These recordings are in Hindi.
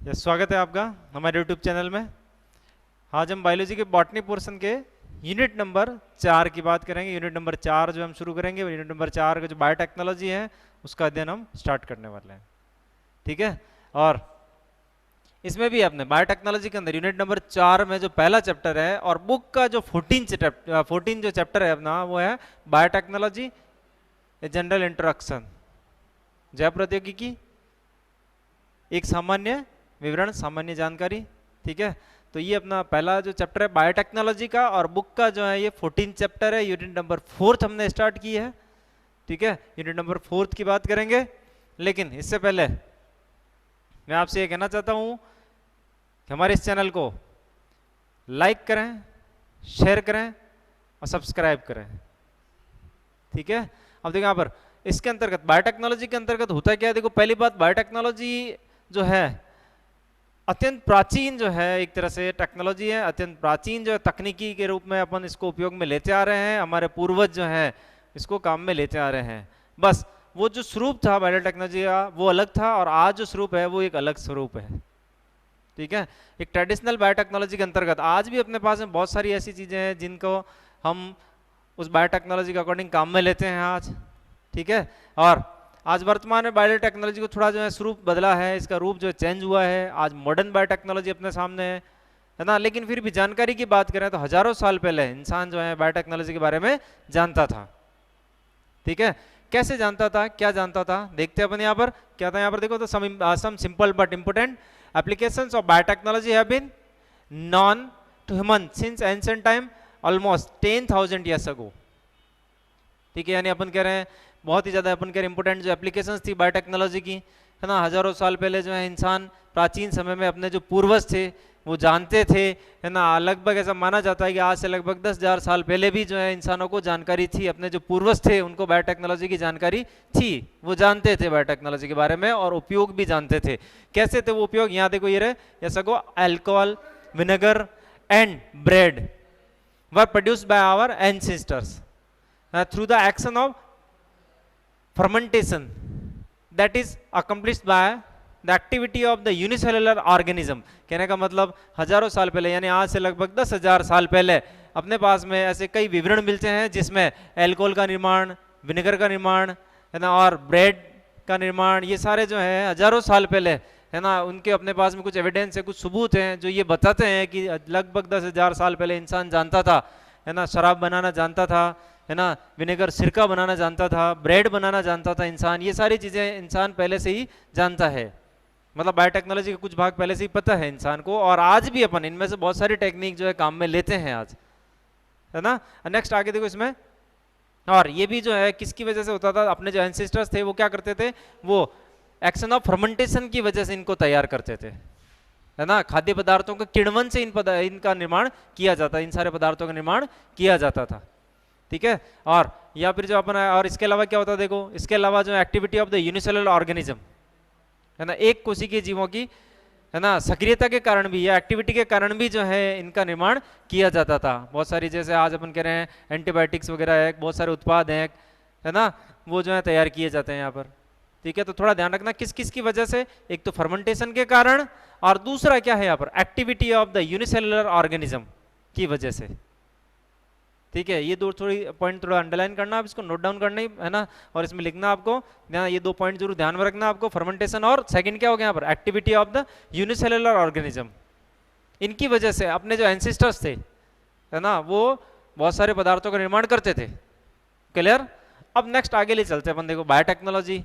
स्वागत है आपका हमारे यूट्यूब चैनल में। आज हम बायोलॉजी के बॉटनी पोर्शन के यूनिट नंबर 4 की बात करेंगे। यूनिट नंबर 4 जो हम शुरू करेंगे, यूनिट नंबर 4 का जो बायोटेक्नोलॉजी है उसका अध्ययन हम स्टार्ट करने वाले हैं। ठीक है, और इसमें भी आपने बायोटेक्नोलॉजी के अंदर यूनिट नंबर 4 में जो पहला चैप्टर है और बुक का जो 14 जो चैप्टर है अपना, वो है बायोटेक्नोलॉजी ए जनरल इंट्रोडक्शन, जय प्रौद्योगिकी एक सामान्य विवरण, सामान्य जानकारी। ठीक है, तो ये अपना पहला जो चैप्टर है बायोटेक्नोलॉजी का, और बुक का जो है ये 14 चैप्टर है। यूनिट नंबर 4 हमने स्टार्ट की है। ठीक है, यूनिट नंबर 4 की बात करेंगे, लेकिन इससे पहले मैं आपसे ये कहना चाहता हूं कि हमारे इस चैनल को लाइक करें, शेयर करें और सब्सक्राइब करें। ठीक है, अब देखो यहाँ पर इसके अंतर्गत बायोटेक्नोलॉजी के अंतर्गत होता क्या है। देखो, पहली बात, बायोटेक्नोलॉजी जो है अत्यंत प्राचीन जो है एक तरह से टेक्नोलॉजी है, अत्यंत प्राचीन जो है तकनीकी के रूप में अपन इसको उपयोग में लेते आ रहे हैं। हमारे पूर्वज जो है इसको काम में लेते आ रहे हैं। बस वो जो स्वरूप था बायोटेक्नोलॉजी का वो अलग था, और आज जो स्वरूप है वो एक अलग स्वरूप है। ठीक है, एक ट्रेडिशनल बायोटेक्नोलॉजी के अंतर्गत आज भी अपने पास में बहुत सारी ऐसी चीजें हैं जिनको हम उस बायोटेक्नोलॉजी के अकॉर्डिंग काम में लेते हैं आज। ठीक है, और आज वर्तमान में बायोटेक्नोलॉजी को थोड़ा जो है स्वरूप बदला है, इसका रूप जो है चेंज हुआ है। आज मॉडर्न बायोटेक्नोलॉजी अपने सामने है ना, लेकिन फिर भी जानकारी की बात करें तो हजारों साल पहले इंसान जो है बायोटेक्नोलॉजी के बारे में जानता था। ठीक है, कैसे जानता था, क्या जानता था, देखते हैं अपन यहाँ पर क्या था। यहाँ पर देखो तो some simple but important applications of biotechnology have been known to human since ancient time almost 10,000 years ago. ठीक है, यानी अपन कह रहे हैं बहुत ही ज़्यादा अपन कह रहे इंपोर्टेंट जो एप्लीकेशंस थी बायोटेक्नोलॉजी की, है ना, हजारों साल पहले जो है इंसान प्राचीन समय में अपने जो पूर्वज थे वो जानते थे, है ना। लगभग ऐसा माना जाता है कि आज से लगभग 10,000 साल पहले भी जो है इंसानों को जानकारी थी, अपने जो पूर्वज थे उनको बायोटेक्नोलॉजी की जानकारी थी, वो जानते थे बायोटेक्नोलॉजी के बारे में और उपयोग भी जानते थे। कैसे थे वो उपयोग, यहाँ देखो ये रहे, जैसा को alcohol, vinegar and bread were produced by our ancestors through the action of fermentation that is accomplished by the activity of the unicellular organism। कहने का मतलब हजारों साल पहले यानी आज से लगभग 10,000 साल पहले अपने पास में ऐसे कई विवरण मिलते हैं जिसमें अल्कोहल का निर्माण, विनेगर का निर्माण, है ना, और ब्रेड का निर्माण, ये सारे जो है हजारों साल पहले, है ना, उनके अपने पास में कुछ एविडेंस है, कुछ सबूत हैं जो ये बताते हैं कि लगभग 10,000 साल पहले इंसान जानता था, है ना, शराब बनाना जानता था, है ना, विनेगर सिरका बनाना जानता था, ब्रेड बनाना जानता था इंसान। ये सारी चीज़ें इंसान पहले से ही जानता है, मतलब बायोटेक्नोलॉजी के कुछ भाग पहले से ही पता है इंसान को, और आज भी अपन इनमें से बहुत सारी टेक्निक जो है काम में लेते हैं आज, है ना। नेक्स्ट आगे देखो इसमें, और ये भी जो है किसकी वजह से होता था, अपने जो एंसेस्टर्स थे वो क्या करते थे, वो एक्शन ऑफ फर्मेंटेशन की वजह से इनको तैयार करते थे, है ना। खाद्य पदार्थों के किण्वन से इनका निर्माण किया जाता, इन सारे पदार्थों का निर्माण किया जाता था। ठीक है, और या फिर जो अपना, और इसके अलावा क्या होता है देखो, इसके अलावा जो activity of the unicellular organism, है ना, एक कोशिकीय जीवों की, है ना, सक्रियता के कारण भी या एक्टिविटी के कारण भी जो है इनका निर्माण किया जाता था। बहुत सारी, जैसे आज अपन कह रहे हैं एंटीबायोटिक्स वगैरह है, बहुत सारे उत्पाद हैं, है ना, वो जो है तैयार किए जाते हैं यहाँ पर। ठीक है, तो थोड़ा ध्यान रखना किस किस की वजह से, एक तो फर्मेंटेशन के कारण, और दूसरा क्या है यहाँ पर activity of the unicellular organism की वजह से। ठीक है, ये दो थोड़ी पॉइंट थोड़ा अंडरलाइन करना, आप इसको नोट डाउन करना ही, है ना, और इसमें लिखना आपको, ये दो पॉइंट जरूर ध्यान में रखना आपको, फर्मेंटेशन और सेकंड क्या हो गया यहाँ पर activity of the unicellular organism. इनकी वजह से अपने जो एंसेस्टर्स थे, है ना, वो बहुत सारे पदार्थों का निर्माण करते थे। क्लियर, अब नेक्स्ट आगे ले चलते हैं अपन, देखो बायोटेक्नोलॉजी,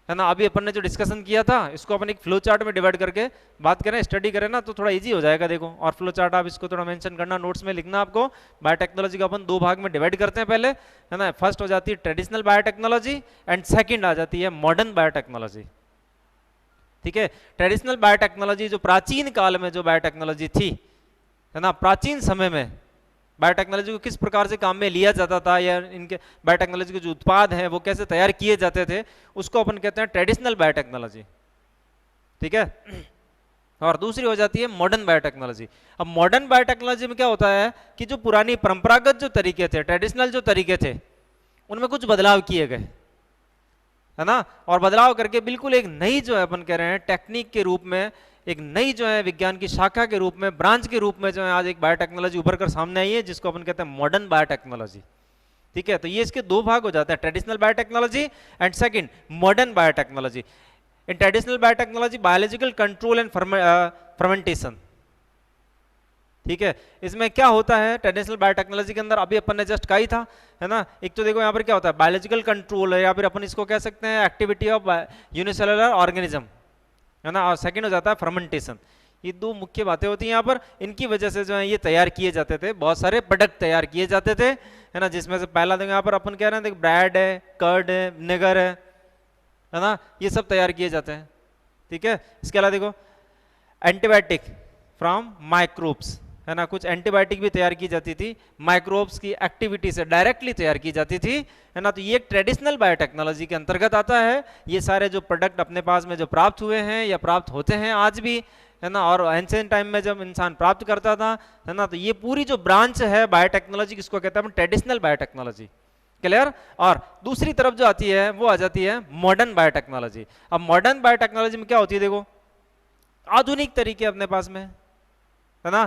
है ना, अभी अपन ने जो डिस्कशन किया था इसको अपन एक फ्लो चार्ट में डिवाइड करके बात करें, स्टडी करें ना, तो थोड़ा इजी हो जाएगा। देखो, और फ्लो चार्ट आप इसको थोड़ा मेंशन करना, नोट्स में लिखना आपको। बायोटेक्नोलॉजी को अपन दो भाग में डिवाइड करते हैं पहले, है ना। फर्स्ट हो जाती है ट्रेडिशनल बायोटेक्नोलॉजी एंड सेकंड आ जाती है मॉडर्न बायोटेक्नोलॉजी। ठीक है, ट्रेडिशनल बायोटेक्नोलॉजी जो प्राचीन काल में जो बायोटेक्नोलॉजी थी, है ना, प्राचीन समय में बायोटेक्नोलॉजी को किस प्रकार से काम में लिया जाता था, या इनके बायोटेक्नोलॉजी के जो उत्पाद हैं वो कैसे तैयार किए जाते थे, उसको अपन कहते हैं ट्रेडिशनल बायोटेक्नोलॉजी। ठीक है, और दूसरी हो जाती है मॉडर्न बायोटेक्नोलॉजी। अब मॉडर्न बायोटेक्नोलॉजी में क्या होता है कि जो पुरानी परंपरागत जो तरीके थे, ट्रेडिशनल जो तरीके थे, उनमें कुछ बदलाव किए गए। है ना, और बदलाव करके बिल्कुल एक नई जो है अपन कह रहे हैं टेक्निक के रूप में, एक नई जो है विज्ञान की शाखा के रूप में, ब्रांच के रूप में जो है आज एक बायोटेक्नोलॉजी उभर कर सामने आई है, जिसको अपन कहते हैं मॉडर्न बायोटेक्नोलॉजी। ठीक है, तो ये इसके दो भाग हो जाते हैं, traditional biotechnology and second modern biotechnology. In traditional biotechnology biological control and fermentation. ठीक है, इसमें क्या होता है ट्रेडिशनल बायोटेक्नोलॉजी के अंदर, अभी अपन ने जस्ट कहा ही था, है ना। एक तो देखो यहाँ पर क्या होता है, बायोलॉजिकल कंट्रोल है, या फिर अपन इसको कह सकते हैं एक्टिविटी ऑफ यूनिसेलुलर ऑर्गेनिज्म, है ना, और सेकंड हो जाता है फर्मेंटेशन। ये दो मुख्य बातें होती हैं यहाँ पर, इनकी वजह से जो है ये तैयार किए जाते थे, बहुत सारे प्रोडक्ट तैयार किए जाते थे, है ना, जिसमें से पहला देखो यहाँ पर अपन कह रहे हैं, देखो ब्रेड है, कर्ड है, विनेगर है ना, ये सब तैयार किए जाते हैं। ठीक है, इसके अलावा देखो एंटीबायोटिक फ्रॉम माइक्रोब्स, है ना, कुछ एंटीबायोटिक भी तैयार की जाती थी, माइक्रोब्स की एक्टिविटी से डायरेक्टली तैयार की जाती थी, है ना। तो ये एक ट्रेडिशनल बायोटेक्नोलॉजी के अंतर्गत आता है। ये सारे जो प्रोडक्ट अपने पास में जो प्राप्त हुए हैं या प्राप्त होते हैं आज भी, है ना, और एंशिएंट टाइम में जब इंसान प्राप्त करता था, है ना, तो ये पूरी जो ब्रांच है बायोटेक्नोलॉजी, किसको कहते हैं ट्रेडिशनल बायोटेक्नोलॉजी। क्लियर। और दूसरी तरफ जो आती है वो आ जाती है मॉडर्न बायोटेक्नोलॉजी। अब मॉडर्न बायोटेक्नोलॉजी में क्या होती है, देखो आधुनिक तरीके अपने पास में, है ना,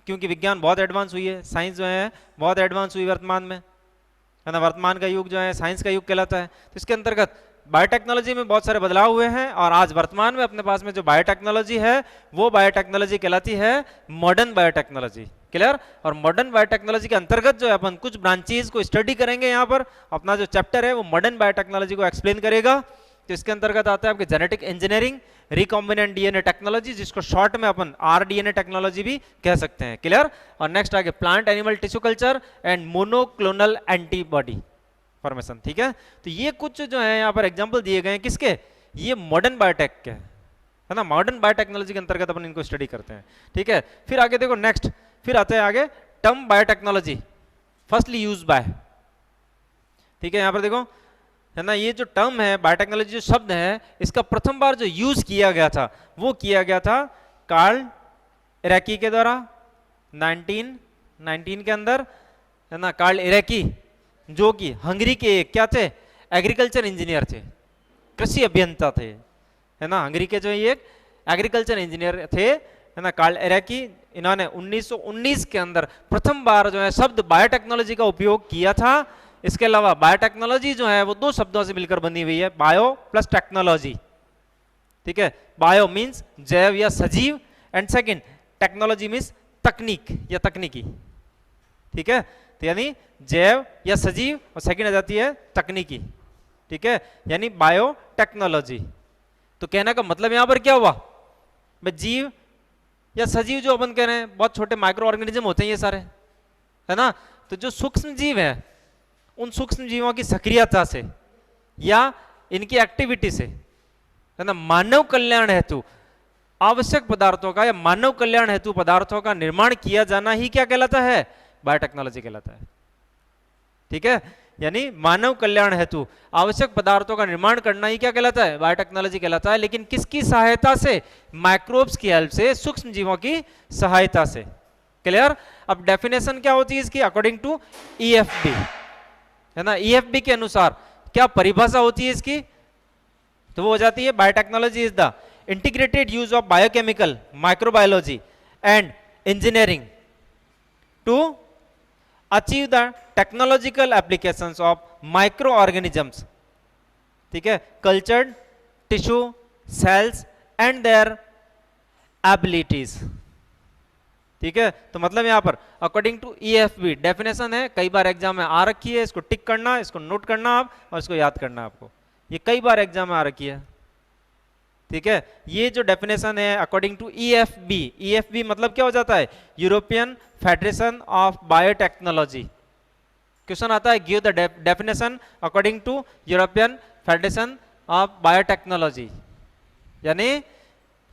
क्योंकि विज्ञान बहुत एडवांस हुई है, साइंस जो है बहुत एडवांस हुई वर्तमान में, है ना, वर्तमान का युग जो है साइंस का युग कहलाता है। तो इसके अंतर्गत बायोटेक्नोलॉजी में बहुत सारे बदलाव हुए हैं, और आज वर्तमान में अपने पास में जो बायोटेक्नोलॉजी है वो बायोटेक्नोलॉजी कहलाती है मॉडर्न बायोटेक्नोलॉजी। क्लियर। और मॉडर्न बायोटेक्नोलॉजी के अंतर्गत जो है अपन कुछ ब्रांचेज को स्टडी करेंगे। यहाँ पर अपना जो चैप्टर है वो मॉडर्न बायोटेक्नोलॉजी को एक्सप्लेन करेगा। तो इसके अंतर्गत आता है आपके genetic engineering, recombinant DNA technology, जिसको शॉर्ट में अपन आरडीएनए टेक्नोलॉजी भी कह सकते हैं। क्लियर। और नेक्स्ट आगे plant animal tissue culture and monoclonal antibody formation. ठीक है, तो ये कुछ जो है यहाँ पर एग्जांपल दिए गए हैं किसके, ये मॉडर्न बायोटेक के, है ना, मॉडर्न बायोटेक्नोलॉजी के अंतर्गत अपन इनको स्टडी करते हैं। ठीक है, फिर आगे देखो नेक्स्ट, फिर आते हैं आगे term biotechnology firstly use by. ठीक है, यहाँ पर देखो, है ना, ये जो टर्म है बायोटेक्नोलॉजी जो शब्द है, इसका प्रथम बार जो यूज किया गया था वो किया गया था कार्ल इराकी के द्वारा 1919 के अंदर, है ना। कार्ल इराकी जो कि हंगरी के क्या थे, एग्रीकल्चर इंजीनियर थे, कृषि अभियंता थे, है ना। हंगरी के जो ये एग्रीकल्चर इंजीनियर थे, है ना, कार्ल इराकी। इन्होंने 1919 के अंदर प्रथम बार जो है शब्द बायोटेक्नोलॉजी का उपयोग किया था। इसके अलावा बायोटेक्नोलॉजी जो है वो दो शब्दों से मिलकर बनी हुई है, बायो प्लस टेक्नोलॉजी। ठीक है, बायो मीन्स जैव या सजीव, एंड सेकंड टेक्नोलॉजी मीन्स तकनीक या तकनीकी। ठीक है, तो यानी जैव या सजीव, और सेकंड आ जाती है तकनीकी। ठीक है, यानी बायो टेक्नोलॉजी। तो कहने का मतलब यहां पर क्या हुआ, भाई जीव या सजीव जो अपन कह रहे हैं, बहुत छोटे माइक्रो ऑर्गेनिज्म होते हैं ये सारे, है ना। तो जो सूक्ष्म जीव है, उन सूक्ष्म जीवों की सक्रियता से या इनकी एक्टिविटी से, है ना, मानव कल्याण हेतु आवश्यक पदार्थों का या मानव कल्याण हेतु पदार्थों का निर्माण किया जाना ही क्या कहलाता है, बायोटेक्नोलॉजी कहलाता है। ठीक है, यानी मानव कल्याण हेतु आवश्यक पदार्थों का निर्माण करना ही क्या कहलाता है, बायोटेक्नोलॉजी कहलाता है। लेकिन किसकी सहायता से, माइक्रोब्स की हेल्प से, सूक्ष्म जीवों की सहायता से। क्लियर। अब डेफिनेशन क्या होती है इसकी, अकॉर्डिंग टू ईएफबी, है ना, ईएफबी के अनुसार क्या परिभाषा होती है इसकी, तो वो हो जाती है biotechnology is the integrated use of biochemical, microbiology and engineering to achieve the technological applications of micro organisms. ठीक है, cultured tissue cells and their abilities. ठीक है, तो मतलब यहां पर अकॉर्डिंग टू ईएफबी डेफिनेशन है, कई बार एग्जाम में आ रखी है, इसको टिक करना, इसको नोट करना आप, और इसको याद करना आपको, ये कई बार एग्जाम में आ रखी है। ठीक है, ये जो डेफिनेशन है अकॉर्डिंग टू ईएफबी, ईएफबी मतलब क्या हो जाता है, European federation of biotechnology. Question आता है, give the definition according to European federation of biotechnology, यानी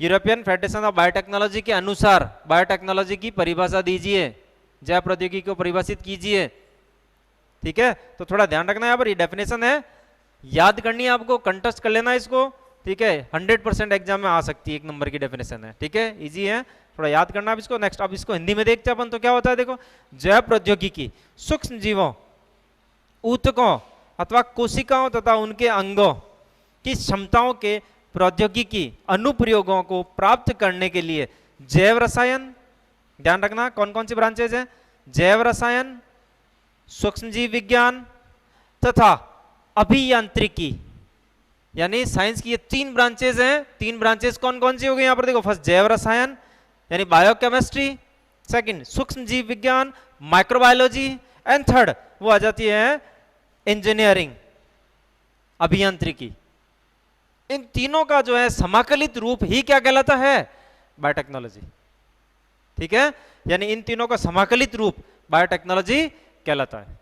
यूरोपियन फेडरेशन ऑफ बायोटेक्नोलॉजी के अनुसार बायोटेक्नोलॉजी की परिभाषा दीजिए, जैव प्रौद्योगिकी को परिभाषित कीजिए। ठीक है, तो थोड़ा ध्यान रखना, यहाँ पर ये डेफिनेशन है, याद करनी है आपको, कंटेस्ट कर लेना इसको। ठीक है, 100% एग्जाम में आ सकती है, एक नंबर की डेफिनेशन है। ठीक है, इजी है, थोड़ा याद करना आप इसको। नेक्स्ट अब इसको हिंदी में देखते हैं अपन, तो क्या होता है देखो, जैव प्रौद्योगिकी सूक्ष्म जीवों, ऊतकों अथवा कोशिकाओं तथा उनके अंगों किस क्षमताओं के प्रौद्योगिकी अनुप्रयोगों को प्राप्त करने के लिए जैव रसायन, ध्यान रखना कौन कौन सी ब्रांचेज हैं, जैव रसायन, सूक्ष्मजीव विज्ञान तथा अभियांत्रिकी, यानी साइंस की ये 3 ब्रांचेज हैं। 3 ब्रांचेज कौन कौन सी हो गई यहां पर देखो, फर्स्ट जैव रसायन यानी बायोकेमिस्ट्री, सेकंड सूक्ष्म जीव विज्ञान माइक्रोबायोलॉजी, एंड थर्ड वो आ जाती है इंजीनियरिंग अभियांत्रिकी। इन तीनों का जो है समाकलित रूप ही क्या कहलाता है, बायोटेक्नोलॉजी। ठीक है, यानी इन तीनों का समाकलित रूप बायोटेक्नोलॉजी कहलाता है।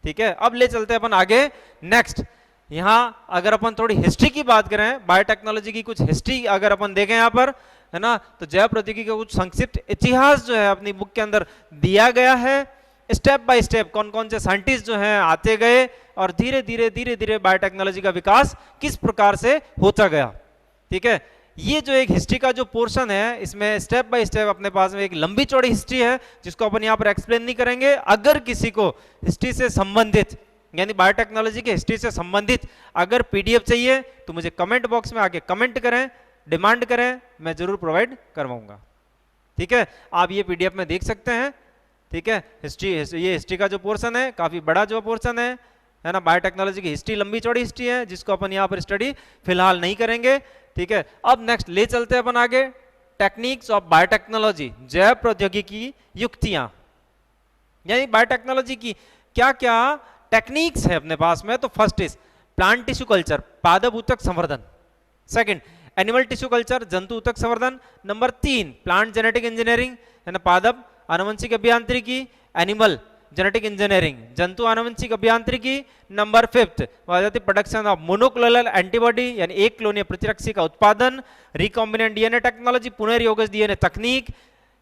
ठीक है, अब ले चलते हैं अपन आगे नेक्स्ट। यहां अगर अपन थोड़ी हिस्ट्री की बात करें, बायोटेक्नोलॉजी की कुछ हिस्ट्री अगर अपन देखें यहां पर, है ना, तो जैव प्रौद्योगिकी का कुछ संक्षिप्त इतिहास जो है अपनी बुक के अंदर दिया गया है। स्टेप बाय स्टेप कौन कौन से साइंटिस्ट जो हैं आते गए और धीरे धीरे बायोटेक्नोलॉजी का विकास किस प्रकार से होता गया। ठीक है, ये जो एक हिस्ट्री का जो पोर्शन है, इसमें स्टेप बाय स्टेप अपने पास में एक लंबी चौड़ी हिस्ट्री है जिसको अपन यहाँ पर एक्सप्लेन नहीं करेंगे। अगर किसी को हिस्ट्री से संबंधित यानी बायोटेक्नोलॉजी के हिस्ट्री से संबंधित अगर पीडीएफ चाहिए तो मुझे कमेंट बॉक्स में आके कमेंट करें, डिमांड करें, मैं जरूर प्रोवाइड करवाऊंगा। ठीक है, आप ये पीडीएफ में देख सकते हैं। ठीक है, हिस्ट्री, ये हिस्ट्री का जो पोर्शन है काफी बड़ा जो पोर्शन है ना, बायोटेक्नोलॉजी की हिस्ट्री लंबी चौड़ी हिस्ट्री है जिसको अपन यहाँ पर स्टडी फिलहाल नहीं करेंगे। ठीक है, अब नेक्स्ट ले चलते हैं अपन आगे, टेक्निक्स ऑफ बायोटेक्नोलॉजी, जैव प्रौद्योगिकी युक्तियां, यानी बायोटेक्नोलॉजी की क्या क्या टेक्निक्स है अपने पास में। तो first is plant tissue culture, पादप ऊतक संवर्धन। सेकंड एनिमल टिश्यू कल्चर, जंतु ऊतक संवर्धन। नंबर 3 प्लांट जेनेटिक इंजीनियरिंग, है ना, पादप आनुवंशिक अभियांत्रिकी, एनिमल जेनेटिक इंजीनियरिंग, जंतु आनुवंशिक अभियांत्रिकी। नंबर 5 आ जाती प्रोडक्शन ऑफ मोनोक्लोनल एंटीबॉडी यानी एक क्लोनीय प्रतिरक्षी का उत्पादन, रिकॉम्बिनेंट डीएनए टेक्नोलॉजी, पुनर्योगज डीएनए तकनीक।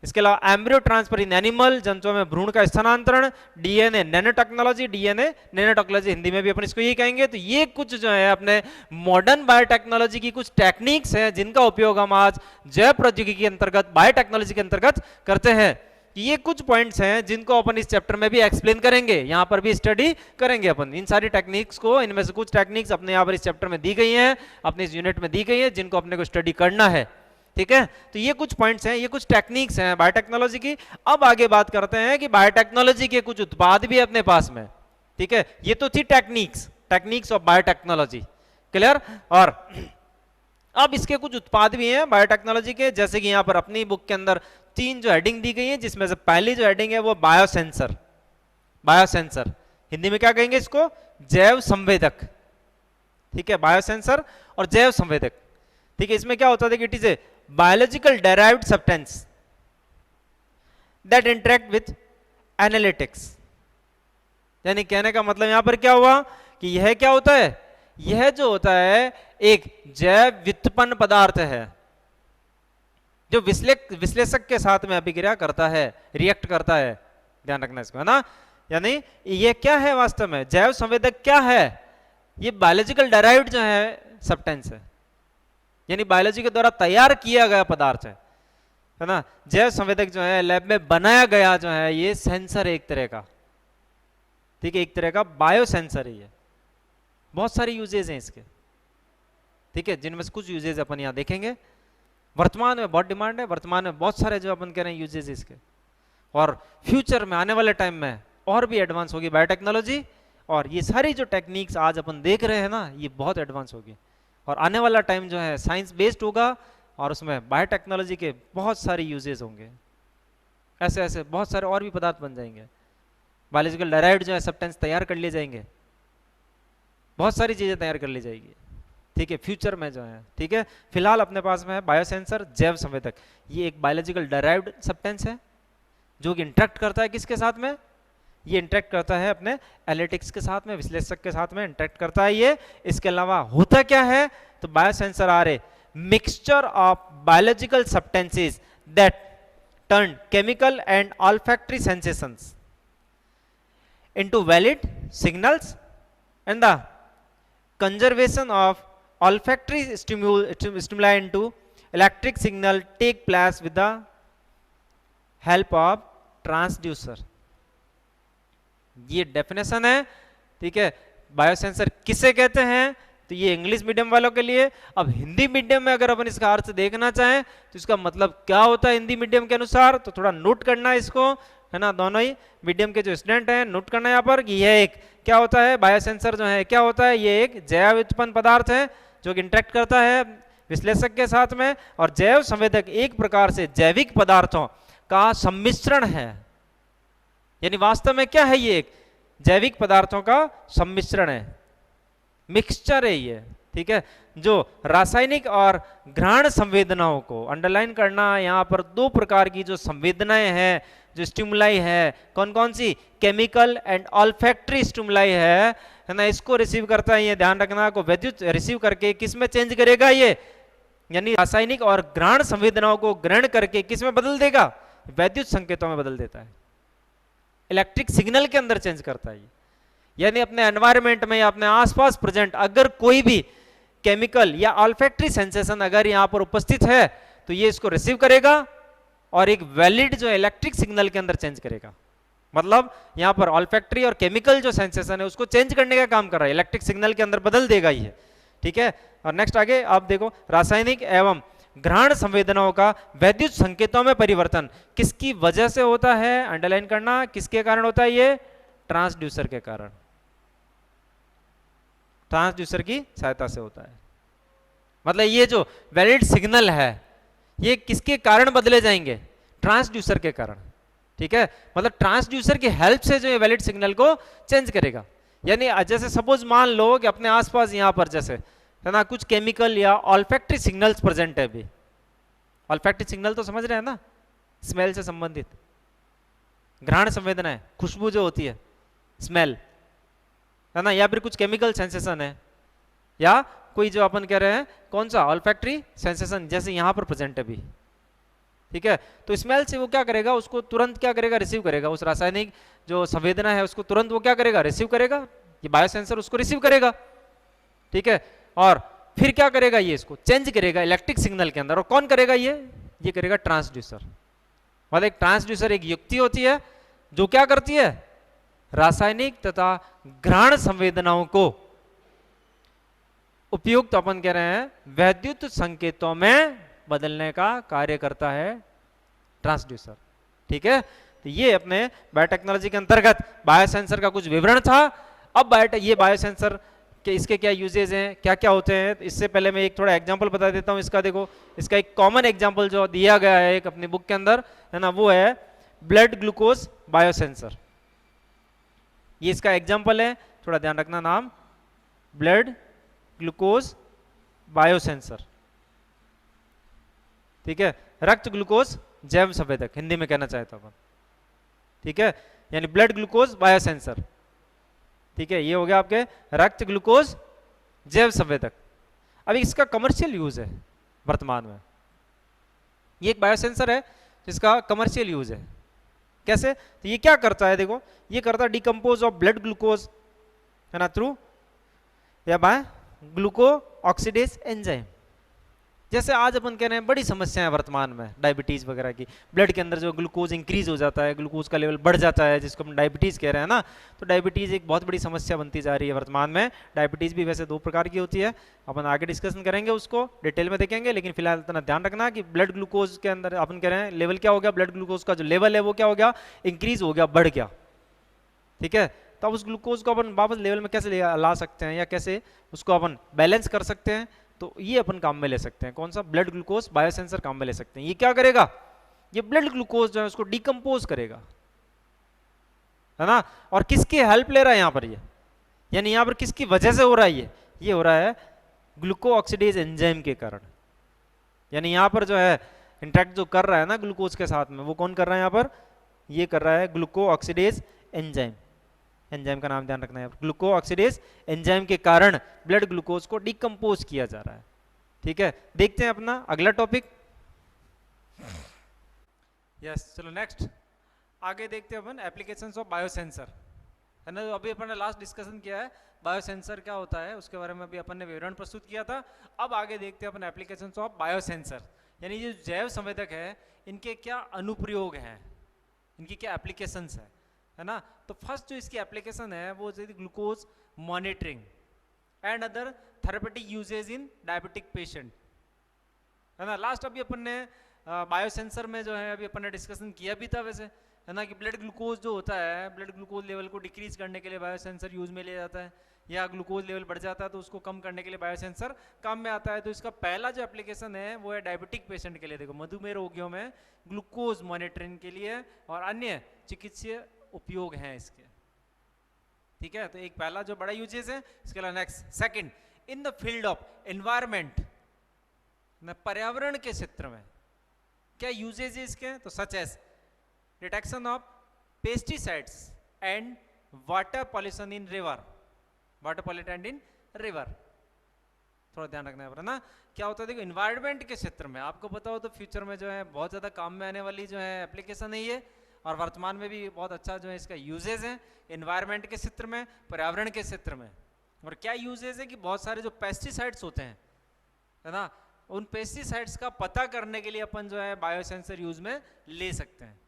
इसके अलावा एम्ब्रियो ट्रांसफर इन एनिमल, जंतुओं में भ्रूण का स्थानांतरण, DNA nano technology, DNA nano technology Hindi में भी अपन इसको यही कहेंगे। तो ये कुछ जो है अपने मॉडर्न बायोटेक्नोलॉजी की कुछ टेक्निक्स हैं जिनका उपयोग हम आज जैव प्रौद्योगिकी के अंतर्गत, बायोटेक्नोलॉजी के अंतर्गत करते हैं। ये कुछ पॉइंट्स हैं जिनको अपन इस चैप्टर में भी एक्सप्लेन करेंगे, यहां पर भी स्टडी करेंगे अपन इन सारी टेक्निक्स को। इनमें से कुछ टेक्निक्स अपने यहाँ पर इस चैप्टर में दी गई हैं, अपने इस यूनिट में दी गई है, जिनको अपने को स्टडी करना है। ठीक है, तो ये कुछ पॉइंट्स हैं, ये कुछ टेक्निक्स हैं बायोटेक्नोलॉजी की। अब आगे बात करते हैं कि बायोटेक्नोलॉजी के कुछ उत्पाद भी अपने पास में। ठीक है, ये तो थी टेक्निक्स ऑफ बायोटेक्नोलॉजी, क्लियर। और अब इसके कुछ उत्पाद भी हैं बायोटेक्नोलॉजी के, जैसे कि यहाँ पर अपनी बुक के अंदर 3 जो हेडिंग दी गई है, जिसमें से पहली जो हेडिंग है वो बायोसेंसर। बायोसेंसर हिंदी में क्या कहेंगे इसको, जैव संवेदक। ठीक है, बायोसेंसर और जैव संवेदक। ठीक है, इसमें क्या होता है कि it is a biological derived substance that interact with analytics. यानी कहने का मतलब यहां पर क्या हुआ कि यह क्या होता है, यह जो होता है एक जैव व्युत्पन्न पदार्थ है जो विश्लेषक के साथ में अभिक्रिया करता है, रिएक्ट करता है। ध्यान रखना इसको, है ना। यानी ये क्या है वास्तव में, जैव संवेदक क्या है, ये बायोलॉजिकल डेराइव्ड जो है सब्सटेंस है, यानी बायोलॉजी के द्वारा तैयार किया गया पदार्थ है ना। जैव संवेदक जो है लैब में बनाया गया जो है ये सेंसर है एक तरह का। ठीक है, एक तरह का बायो सेंसर ही है। बहुत सारे यूजेज हैं इसके। ठीक है, जिनमें से कुछ यूजेज अपन यहाँ देखेंगे। वर्तमान में बहुत डिमांड है, वर्तमान में बहुत सारे जो अपन कह रहे हैं यूजेज इसके, और फ्यूचर में आने वाले टाइम में और भी एडवांस होगी बायोटेक्नोलॉजी। और ये सारी जो टेक्निक्स आज अपन देख रहे हैं ना, ये बहुत एडवांस होगी और आने वाला टाइम जो है साइंस बेस्ड होगा और उसमें बायोटेक्नोलॉजी के बहुत सारे यूजेस होंगे। ऐसे ऐसे बहुत सारे और भी पदार्थ बन जाएंगे, बायोलॉजिकल डेराइव्ड जो है सब्सटेंस तैयार कर लिए जाएंगे, बहुत सारी चीजें तैयार कर ली जाएगी। ठीक है, फ्यूचर में जो है। ठीक है, फिलहाल अपने पास में है बायोसेंसर, जैव संवेदक। ये एक बायोलॉजिकल डेराइव्ड सब्सटेंस है जो कि इंटरेक्ट करता है किसके साथ में, ये इंटरेक्ट करता है अपने एनालिटिक्स के साथ में, विश्लेषक के साथ में इंटरेक्ट करता है ये। इसके अलावा होता क्या है, तो biosensor are a mixture of biological substances that turn chemical and olfactory sensations into valid signals and the conservation of olfactory stimuli into electric signal take place with the help of transducer। ये डेफिनेशन है। ठीक है, बायोसेंसर किसे कहते हैं, तो ये इंग्लिश मीडियम वालों के लिए। अब हिंदी मीडियम में अगर अपन इसका अर्थ देखना चाहें तो इसका मतलब क्या होता है हिंदी मीडियम के अनुसार, तो थोड़ा नोट करना है इसको, है ना। दोनों ही मीडियम के जो स्टूडेंट हैं नोट करना है यहाँ पर कि यह एक क्या होता है, बायोसेंसर जो है क्या होता है, ये एक जैव उत्पन्न पदार्थ है जो कि इंटरेक्ट करता है विश्लेषक के साथ में। और जैव संवेदक एक प्रकार से जैविक पदार्थों का सम्मिश्रण है, यानी वास्तव में क्या है, ये एक जैविक पदार्थों का सम्मिश्रण है, मिक्सचर है ये, ठीक है, जो रासायनिक और घ्राण संवेदनाओं को, अंडरलाइन करना यहाँ पर दो प्रकार की जो संवेदनाएं हैं, जो स्टिमुलाई है, कौन कौन सी, केमिकल एंड ऑल्फैक्टरी स्टिमुलाई है ना, इसको रिसीव करता है, ये ध्यान रखना को विद्युत रिसीव करके किस में चेंज करेगा ये, यानी रासायनिक और घ्राण संवेदनाओं को ग्रहण करके किस में बदल देगा, वैद्युत संकेतों में बदल देता है, इलेक्ट्रिक सिग्नल के अंदर चेंज करता है। यानी अपने एनवायरनमेंट में या अपने आसपास प्रेजेंट अगर कोई भी केमिकल या ऑल्फैक्टरी सेंसेशन अगर यहाँ पर उपस्थित है तो ये इसको रिसीव करेगा और एक वैलिड जो इलेक्ट्रिक सिग्नल के अंदर चेंज करेगा। मतलब यहाँ पर ऑल्फैक्टरी और केमिकल जो सेंसेशन है उसको चेंज करने का काम कर रहा है, इलेक्ट्रिक सिग्नल के अंदर बदल देगा ये, ठीक है। और नेक्स्ट आगे आप देखो, रासायनिक एवं घ्राण संवेदनाओं का वैद्युत संकेतों में परिवर्तन किसकी वजह से होता है, अंडरलाइन करना, किसके कारण होता है, ये ट्रांसड्यूसर के कारण, ट्रांसड्यूसर की सहायता से होता है। मतलब ये जो वैलिड सिग्नल है ये किसके कारण बदले जाएंगे, ट्रांसड्यूसर के कारण, ठीक है। मतलब ट्रांसड्यूसर की हेल्प से जो ये वैलिड सिग्नल को चेंज करेगा। यानी जैसे सपोज मान लो कि अपने आसपास यहां पर जैसे है ना कुछ केमिकल या ऑल्फैक्टरी सिग्नल्स प्रेजेंट है, भी ऑल्फैक्टरी सिग्नल तो समझ रहे हैं ना, स्मेल से संबंधित, घ्राण संवेदना है, खुशबू जो होती है, स्मेल है ना, या फिर कुछ केमिकल सेंसेशन है, या कोई जो अपन कह रहे हैं कौन सा ऑल्फैक्टरी सेंसेशन जैसे यहां पर प्रेजेंट है भी, ठीक है। तो स्मेल से वो क्या करेगा, उसको तुरंत क्या करेगा, रिसीव करेगा, उस रासायनिक जो संवेदना है उसको तुरंत वो क्या करेगा, रिसीव करेगा, ये बायोसेंसर उसको रिसीव करेगा, ठीक है। और फिर क्या करेगा, ये इसको चेंज करेगा इलेक्ट्रिक सिग्नल के अंदर, और कौन करेगा, ये करेगा ट्रांसड्यूसर। मतलब एक ट्रांसड्यूसर एक युक्ति होती है जो क्या करती है, रासायनिक तथा घ्राण संवेदनाओं को उपयुक्त अपन कह रहे हैं वैद्युत संकेतों में बदलने का कार्य करता है ट्रांसड्यूसर, ठीक है। तो ये अपने बायोटेक्नोलॉजी के अंतर्गत बायोसेंसर का कुछ विवरण था। अब ये बायोसेंसर के इसके क्या यूजेज हैं, क्या क्या होते हैं, इससे पहले मैं एक थोड़ा एग्जांपल बता देता हूं इसका। देखो इसका एक कॉमन एग्जांपल जो दिया गया है एक अपनी बुक के अंदर, है ना, वो है ब्लड ग्लूकोज बायोसेंसर। ये इसका एग्जांपल है, थोड़ा ध्यान रखना नाम, ब्लड ग्लूकोज बायोसेंसर, ठीक है। रक्त ग्लूकोज जैव संवेदक हिंदी में कहना चाहता हूं, ठीक है, यानी ब्लड ग्लूकोज बायोसेंसर, ठीक है। ये हो गया आपके रक्त ग्लूकोज जैव संवेदक। अब इसका कमर्शियल यूज है वर्तमान में, ये एक बायोसेंसर है जिसका कमर्शियल यूज है। कैसे, तो ये क्या करता है, देखो ये करता है डिकम्पोज ऑफ ब्लड ग्लूकोज, है ना, थ्रू या बाय ग्लूको ऑक्सीडेज एंजाइम। जैसे आज अपन कह रहे हैं बड़ी समस्या है वर्तमान में डायबिटीज वगैरह की, ब्लड के अंदर जो ग्लूकोज इंक्रीज हो जाता है, ग्लूकोज का लेवल बढ़ जाता है, जिसको हम डायबिटीज कह रहे हैं ना। तो डायबिटीज एक बहुत बड़ी समस्या बनती जा रही है वर्तमान में। डायबिटीज भी वैसे दो प्रकार की होती है, अपन आगे डिस्कशन करेंगे, उसको डिटेल में देखेंगे, लेकिन फिलहाल इतना ध्यान रखना कि ब्लड ग्लूकोज के अंदर अपन कह रहे हैं लेवल क्या हो गया, ब्लड ग्लूकोज का जो लेवल है वो क्या हो गया, इंक्रीज हो गया, बढ़ गया, ठीक है। तो अब उस ग्लूकोज को अपन वापस लेवल में कैसे ला सकते हैं या कैसे उसको अपन बैलेंस कर सकते हैं, तो ये अपन काम में ले सकते हैं। कौन सा, ब्लड ग्लूकोज बायोसेंसर काम में ले सकते हैं। ये क्या करेगा, ये ब्लड ग्लूकोज जो है उसको डिकम्पोज करेगा, है ना। और किसकी हेल्प ले रहा है यहाँ पर, ये यानी यहाँ पर किसकी वजह से हो रहा है, ये हो रहा है ग्लूको ऑक्सीडेज एंजाइम के कारण। यानी यहाँ पर जो है इंटरेक्ट जो कर रहा है ना ग्लूकोज के साथ में, वो कौन कर रहा है यहाँ पर, ये कर रहा है ग्लूको ऑक्सीडेज एंजाइम। एंजाइम का नाम ध्यान रखना है, ग्लूको ऑक्सीडेज एंजाइम के कारण ब्लड ग्लूकोज को डिकम्पोज किया जा रहा है, ठीक है। देखते हैं अपना अगला टॉपिक। यस, चलो नेक्स्ट आगे देखते हैं अपन एप्लीकेशंस ऑफ बायोसेंसर, है ना। अभी अपन ने लास्ट डिस्कशन किया है बायोसेंसर क्या होता है, उसके बारे में अभी अपन ने विवरण प्रस्तुत किया था। अब आगे देखते हैं अपन एप्लीकेशंस ऑफ बायोसेंसर, यानी ये जैव संवेदक है इनके क्या अनुप्रयोग हैं, इनकी क्या एप्लीकेशंस है ना। तो फर्स्ट जो इसकी एप्लीकेशन है वो glucose monitoring, and other therapeutic uses in diabetic patient, है ना। लास्ट अभी अपन ने बायोसेंसर में जो है अभी अपन ने डिस्कशन किया भी था वैसे, है ना, कि ब्लड ग्लूकोज जो होता है, ब्लड ग्लूकोज लेवल को डिक्रीज करने के लिए बायोसेंसर यूज में लिया जाता है, या ग्लूकोज लेवल बढ़ जाता है तो उसको कम करने के लिए बायोसेंसर काम में आता है। तो इसका पहला जो एप्लीकेशन है वो है डायबिटिक पेशेंट के लिए, देखो मधुमेह रोगियों में ग्लूकोज मॉनिटरिंग के लिए और अन्य चिकित्सीय उपयोग हैं इसके, ठीक है। तो एक पहला जो बड़ा यूजेस है, इसके अलावा next second, in the field of environment, पर्यावरण के क्षेत्र में क्या यूजेज है इसके, तो such as detection of pesticides and water pollution in river, water pollutant in river, थोड़ा ध्यान रखना है ना। क्या होता है देखो, इन्वायरमेंट के क्षेत्र में आपको पता हो तो फ्यूचर में जो है बहुत ज़्यादा काम में आने वाली जो है एप्लीकेशन है ये, और वर्तमान में भी बहुत अच्छा जो है इसका यूजेज है इन्वायरमेंट के क्षेत्र में, पर्यावरण के क्षेत्र में। और क्या यूजेज है कि बहुत सारे जो पेस्टिसाइड्स होते हैं, है ना, उन पेस्टिसाइड्स का पता करने के लिए अपन जो है बायोसेंसर यूज में ले सकते हैं,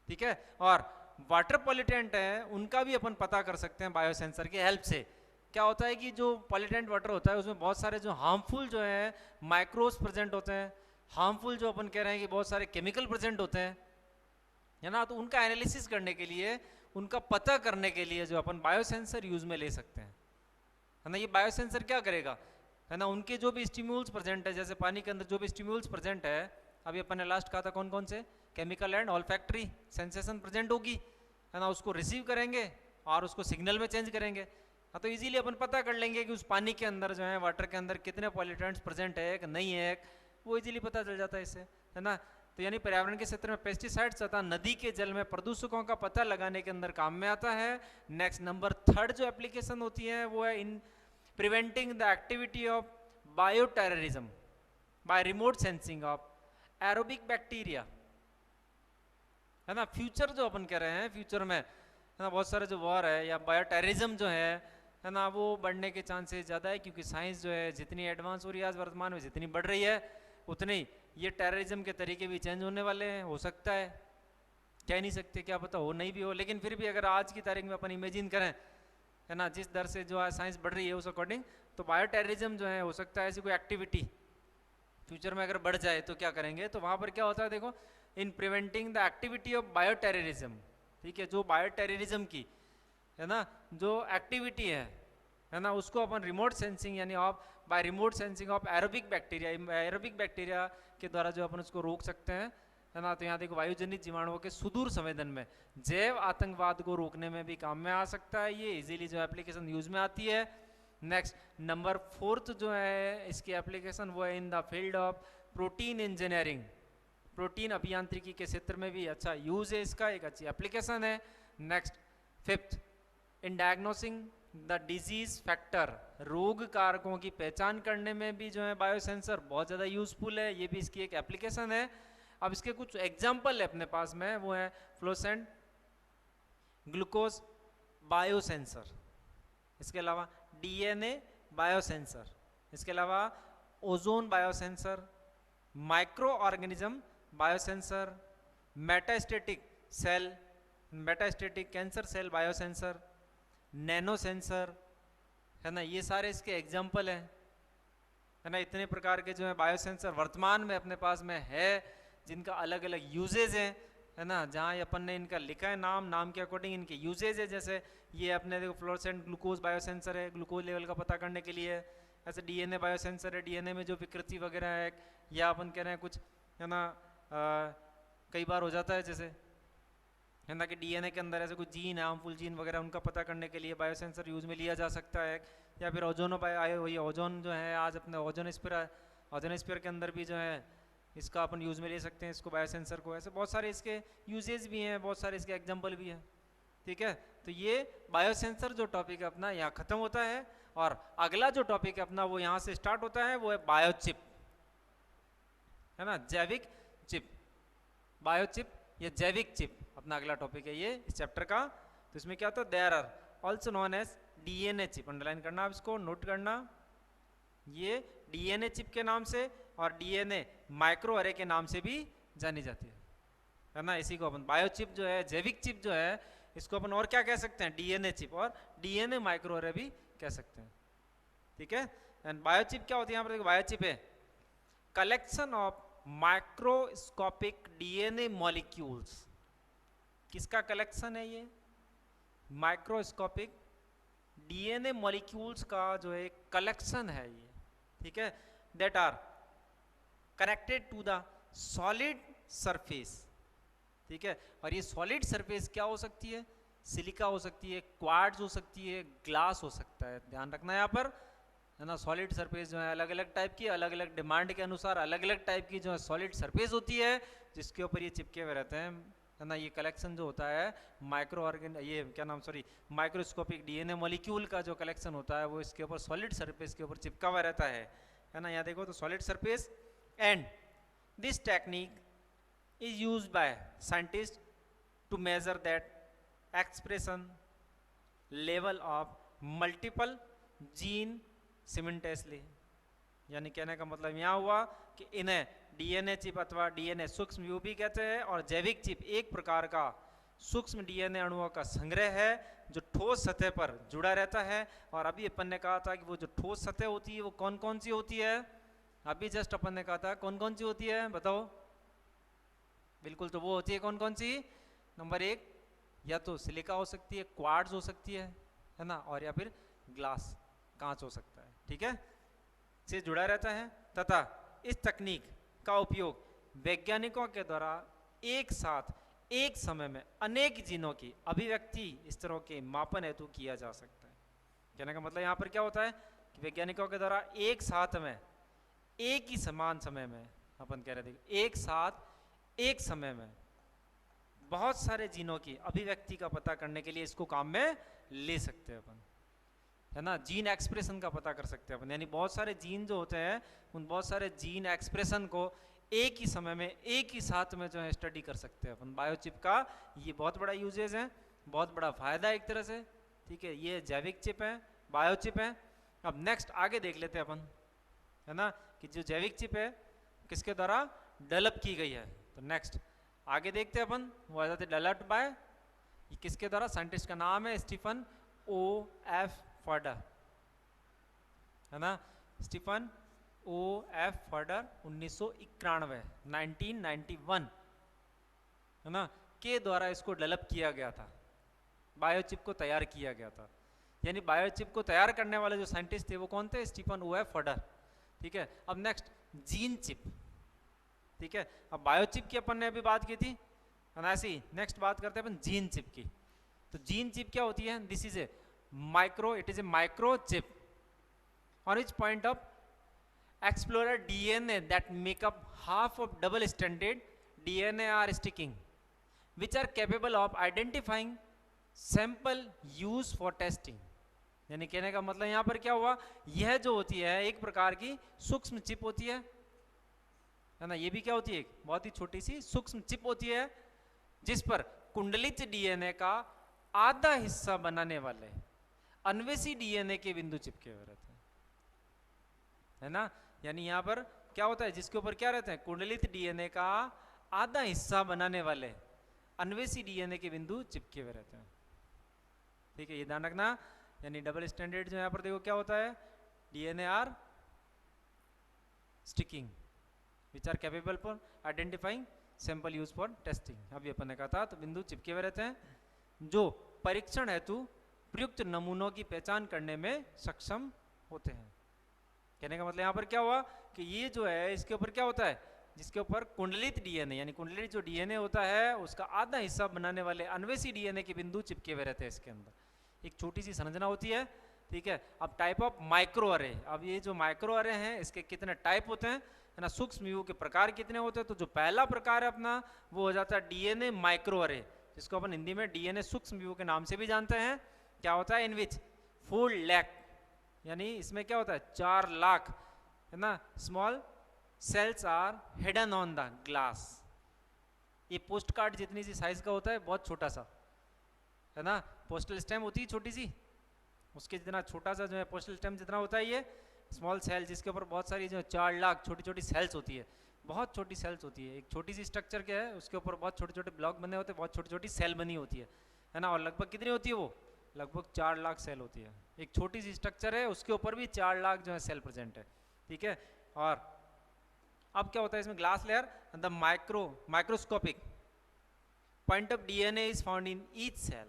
ठीक है। और वाटर पॉल्यूटेंट है उनका भी अपन पता कर सकते हैं बायोसेंसर की हेल्प से। क्या होता है कि जो पॉल्यूटेंट वाटर होता है उसमें बहुत सारे जो हार्मफुल जो है माइक्रोब्स प्रेजेंट होते हैं, हार्मफुल जो अपन कह रहे हैं कि बहुत सारे केमिकल प्रेजेंट होते हैं, है ना। तो उनका एनालिसिस करने के लिए, उनका पता करने के लिए जो अपन बायोसेंसर यूज में ले सकते हैं, है ना। ये बायोसेंसर क्या करेगा, है ना, उनके जो भी स्टिम्यूल्स प्रेजेंट है, जैसे पानी के अंदर जो भी स्टिम्यूल्स प्रेजेंट है, अभी अपन ने लास्ट कहा था कौन कौन से, chemical and olfactory sensation present होगी, है ना, उसको रिसीव करेंगे और उसको सिग्नल में चेंज करेंगे। हाँ, तो इजीली अपन पता कर लेंगे कि उस पानी के अंदर जो है, वाटर के अंदर कितने पॉल्यूटेंट्स प्रेजेंट है कि नहीं है, वो इजीली पता चल जाता है इससे, है ना। तो यानी पर्यावरण के क्षेत्र में पेस्टिसाइड्स तथा नदी के जल में प्रदूषकों का पता लगाने के अंदर काम में आता है। नेक्स्ट नंबर थर्ड जो एप्लीकेशन होती है वो है in preventing the activity of bioterrorism by remote sensing of aerobic bacteria, है ना। फ्यूचर जो अपन कह रहे हैं, फ्यूचर में, है ना, बहुत सारे जो वॉर है या बायोटेररिज्म जो है ना, वो बढ़ने के चांसेस ज़्यादा है, क्योंकि साइंस जो है जितनी एडवांस हो रही है आज वर्तमान में, जितनी बढ़ रही है उतनी ये टेररिज्म के तरीके भी चेंज होने वाले हैं। हो सकता है, कह नहीं सकते, क्या पता हो नहीं भी हो, लेकिन फिर भी अगर आज की तारीख में अपन इमेजिन करें, है ना, जिस दर से जो है साइंस बढ़ रही है उस अकॉर्डिंग, तो बायोटेररिज्म जो है हो सकता है ऐसी कोई एक्टिविटी फ्यूचर में अगर बढ़ जाए तो क्या करेंगे। तो वहाँ पर क्या होता है देखो, इन preventing the activity of bioterrorism, ठीक है, जो बायोटेररिज्म की, है ना, जो एक्टिविटी है ना, उसको अपन रिमोट सेंसिंग यानी of by remote sensing of aerobic bacteria, aerobic bacteria के द्वारा जो अपन उसको रोक सकते हैं, है ना। तो यहाँ देखो वायुजनित जीवाणुओं के सुदूर संवेदन में जैव आतंकवाद को रोकने में भी काम में आ सकता है, ये इजीली जो एप्लीकेशन यूज में आती है। नेक्स्ट नंबर फोर्थ जो है इसकी एप्लीकेशन वो है in the field of protein engineering, protein अभियांत्रिकी के क्षेत्र में भी अच्छा यूज है इसका, एक अच्छी एप्लीकेशन है। Next fifth, in diagnosing the disease factor, रोग कारकों की पहचान करने में भी जो है बायोसेंसर बहुत ज़्यादा यूजफुल है, ये भी इसकी एक एप्लीकेशन है। अब इसके कुछ एग्जाम्पल है अपने पास में, वो है फ्लोसेंट ग्लूकोज बायोसेंसर, इसके अलावा डीएनए बायोसेंसर, इसके अलावा ozone biosensor, micro organism biosensor, metastatic cell, metastatic cancer cell biosensor, nano sensor, है ना, ये सारे इसके एग्जाम्पल हैं, है ना। इतने प्रकार के जो है बायोसेंसर वर्तमान में अपने पास में है, जिनका अलग अलग यूजेज हैं, है ना। जहाँ अपन ने इनका लिखा है नाम, नाम के अकॉर्डिंग इनके यूजेज है, जैसे ये अपने देखो फ्लोरेसेंट ग्लूकोज बायोसेंसर है, ग्लूकोज लेवल का पता करने के लिए। ऐसे डीएनए बायोसेंसर है, डीएनए में जो विकृति वगैरह है, या अपन कह रहे हैं कुछ, है ना, कई बार हो जाता है जैसे, है ना, कि डीएनए के अंदर ऐसे कुछ जीन है, हार्मफुल जीन वगैरह, उनका पता करने के लिए बायोसेंसर यूज में लिया जा सकता है। या फिर ओजोनो ओजोन जो है आज अपने ओजोनोस्फीयर के अंदर भी जो है इसका अपन यूज में ले सकते हैं इसको, बायोसेंसर को। ऐसे बहुत सारे इसके यूजेज भी हैं, बहुत सारे इसके एग्जाम्पल भी हैं, ठीक है। तो ये बायोसेंसर जो टॉपिक है अपना यहाँ खत्म होता है, और अगला जो टॉपिक है अपना वो यहाँ से स्टार्ट होता है, वो है बायोचिप, है ना, जैविक चिप, बायोचिप या जैविक चिप अपना अगला टॉपिक है ये इस चैप्टर का। तो इसमें क्या होता है, there are also known as DNA chip, underline करना आप इसको, नोट करना, ये डीएनए चिप के नाम से और डीएनए माइक्रो अरे के नाम से भी जानी जाती है ना। इसी को अपन बायोचिप जो है, जैविक चिप जो है, इसको अपन और क्या कह सकते हैं, डीएनए चिप और डीएनए माइक्रो अरे भी कह सकते हैं, ठीक है। एंड बायोचिप क्या होती है, यहाँ पर देखो बायोचिप है collection of microscopic DNA molecules. किसका कलेक्शन है ये, माइक्रोस्कोपिक डीएनए मॉलिक्यूल्स का जो है कलेक्शन है ये, ठीक है। That are connected to the solid surface, ठीक है। और ये सॉलिड सरफेस क्या हो सकती है, सिलिका हो सकती है, क्वार्ट्ज हो सकती है, ग्लास हो सकता है, ध्यान रखना यहाँ पर, है ना। सॉलिड सरफेस जो है अलग अलग टाइप की, अलग अलग डिमांड के अनुसार अलग अलग टाइप की जो है सॉलिड सरफेस होती है जिसके ऊपर ये चिपके हुए रहते हैं, है ना। ये कलेक्शन जो होता है ये क्या नाम सॉरी माइक्रोस्कोपिक डीएनए मॉलिक्यूल का जो कलेक्शन होता है वो इसके ऊपर सॉलिड सरफेस के ऊपर चिपका हुआ रहता है ना। यहाँ देखो तो solid surface and this technique is use by scientist to measure that expression level of multiple gene simultaneously. यानी कहने का मतलब यहाँ हुआ कि इन्हें डीएनए चिप अथवा डीएनए सूक्ष्म जीव भी कहते हैं, और जैविक चिप एक प्रकार का सूक्ष्म डीएनए अणुओं का संग्रह है जो ठोस सतह पर जुड़ा रहता है। और अभी अपन ने कहा था कि वो जो ठोस सतह होती है वो कौन कौन सी होती है, अभी जस्ट अपन ने कहा था कौन कौन सी होती है, बताओ। बिल्कुल, तो वो होती है कौन कौन सी, नंबर 1 या तो सिलिका हो सकती है, क्वार्ट्ज हो सकती है ना, और या फिर ग्लास कांच हो सकता है, ठीक है, से जुड़ा रहता है। तथा इस तकनीक का उपयोग वैज्ञानिकों के द्वारा एक साथ एक समय में अनेक जीनों की अभिव्यक्ति इस तरह के मापन हेतु किया जा सकता है। कहने का मतलब यहाँ पर क्या होता है कि वैज्ञानिकों के द्वारा एक साथ में एक ही समान समय में, अपन कह रहे थे एक साथ एक समय में बहुत सारे जीनों की अभिव्यक्ति का पता करने के लिए इसको काम में ले सकते हैं अपन, है ना। जीन एक्सप्रेशन का पता कर सकते हैं अपन, यानी बहुत सारे जीन जो होते हैं उन बहुत सारे जीन एक्सप्रेशन को एक ही समय में एक ही साथ में जो है स्टडी कर सकते हैं अपन। बायोचिप का ये बहुत बड़ा यूजेज है, बहुत बड़ा फायदा है एक तरह से, ठीक है। ये जैविक चिप है, बायोचिप है। अब नेक्स्ट आगे देख लेते हैं अपन, है ना, कि जो जैविक चिप है किसके द्वारा डेवलप की गई है। तो नेक्स्ट आगे देखते हैं अपन, वो डेवलप्ड बाय किसके द्वारा, साइंटिस्ट का नाम है स्टीफन ओ एफ फर्डर, है ना, स्टीफन ओ एफ फर्डर 1991 है ना के द्वारा इसको डेवलप किया गया था, बायोचिप को तैयार किया गया था। यानी बायोचिप को तैयार करने वाले जो साइंटिस्ट थे वो कौन थे, स्टीफन ओ एफ फर्डर, ठीक है। अब नेक्स्ट जीन चिप, ठीक है। अब बायोचिप की अपन ने अभी बात की थी, है ना, ऐसी नेक्स्ट बात करते हैं अपन जीन चिप की। तो जीन चिप क्या होती है, this is a it is a micro chip on which point of explorer DNA that make up half of double stranded DNA are sticking, which are capable of identifying sample used for testing। यानी कहने का मतलब यहाँ पर क्या हुआ, यह जो होती है एक प्रकार की सूक्ष्म चिप होती है ना, ये भी क्या होती है एक बहुत ही छोटी सी सूक्ष्म चिप होती है जिस पर कुंडलित डीएनए का आधा हिस्सा बनाने वाले अन्वेषी डीएनए के बिंदु चिपके हुए रहते हैं, है ना। यानी यहाँ पर क्या होता है, जिसके ऊपर क्या रहते हैं, कुंडलित डीएनए का आधा हिस्सा बनाने वाले अन्वेषी डीएनए के बिंदु चिपके हुए रहते हैं, ठीक है। ये ध्यान रखना। यानी डबल स्टैंडर्ड जो यहाँ पर देखो क्या होता है, DNA are sticking which are capable for identifying sample use for testing. अभी अपन ने कहा था, तो बिंदु चिपके हुए रहते हैं जो परीक्षण हेतु प्रयुक्त नमूनों की पहचान करने में सक्षम होते हैं। कहने का मतलब यहाँ पर क्या हुआ कि ये जो है इसके ऊपर क्या होता है, जिसके ऊपर कुंडलित डीएनए यानी कुंडलित जो डीएनए होता है उसका आधा हिस्सा बनाने वाले अन्वेषी डीएनए के बिंदु चिपके हुए रहते हैं इसके अंदर, एक छोटी सी संरचना होती है, ठीक है। अब टाइप ऑफ माइक्रो अरे, अब ये जो माइक्रो अरे हैं इसके कितने टाइप होते हैं, है ना, सूक्ष्म जीवों के प्रकार कितने होते हैं। तो जो पहला प्रकार है अपना वो हो जाता है डीएनए माइक्रो अरे, जिसको अपन हिंदी में डीएनए सूक्ष्म जीवों के नाम से भी जानते हैं। क्या होता है, इन विच 4 लाख, यानी इसमें क्या होता है 4 लाख, है ना, small cells are hidden on the glass. ये पोस्ट कार्ड जितनी सी साइज का होता है, बहुत छोटा सा, है ना, पोस्टल स्टैम्प होती है छोटी सी, उसके जितना छोटा सा जो है पोस्टल स्टैम्प जितना होता है ये स्मॉल सेल, जिसके ऊपर बहुत सारी जो 4 लाख छोटी छोटी सेल्स होती है, बहुत छोटी सेल्स होती है। एक छोटी सी स्ट्रक्चर क्या है, उसके ऊपर बहुत छोटे छोटे ब्लॉक बने होते हैं, बहुत छोटी छोटी सेल बनी होती है ना। और लगभग कितनी होती है वो लगभग 4 लाख सेल होती है। एक छोटी सी स्ट्रक्चर है, उसके ऊपर भी 4 लाख जो है सेल प्रेजेंट है, ठीक है। और अब क्या होता है इसमें, glass layer the microscopic point of DNA is found in each cell.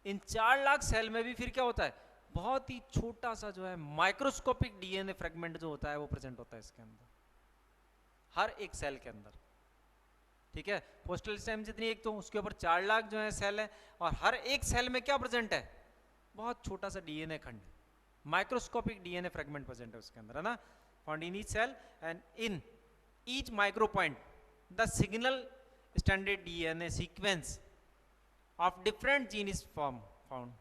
इन 4 लाख सेल में भी फिर क्या होता है, बहुत ही छोटा सा जो है माइक्रोस्कोपिक डीएनए फ्रेगमेंट जो होता है वो प्रेजेंट होता है इसके अंदर, हर एक सेल के अंदर, ठीक है। पोस्टल स्टेम जितनी एक तो उसके ऊपर 4 लाख जो है सेल है, और हर एक सेल में क्या प्रेजेंट है, बहुत छोटा सा डीएनए खंड, माइक्रोस्कोपिक डीएनए फ्रेगमेंट प्रेजेंट है उसके अंदर, है ना। Found in each cell and in each micro point the signal standard DNA sequence of different gene is found,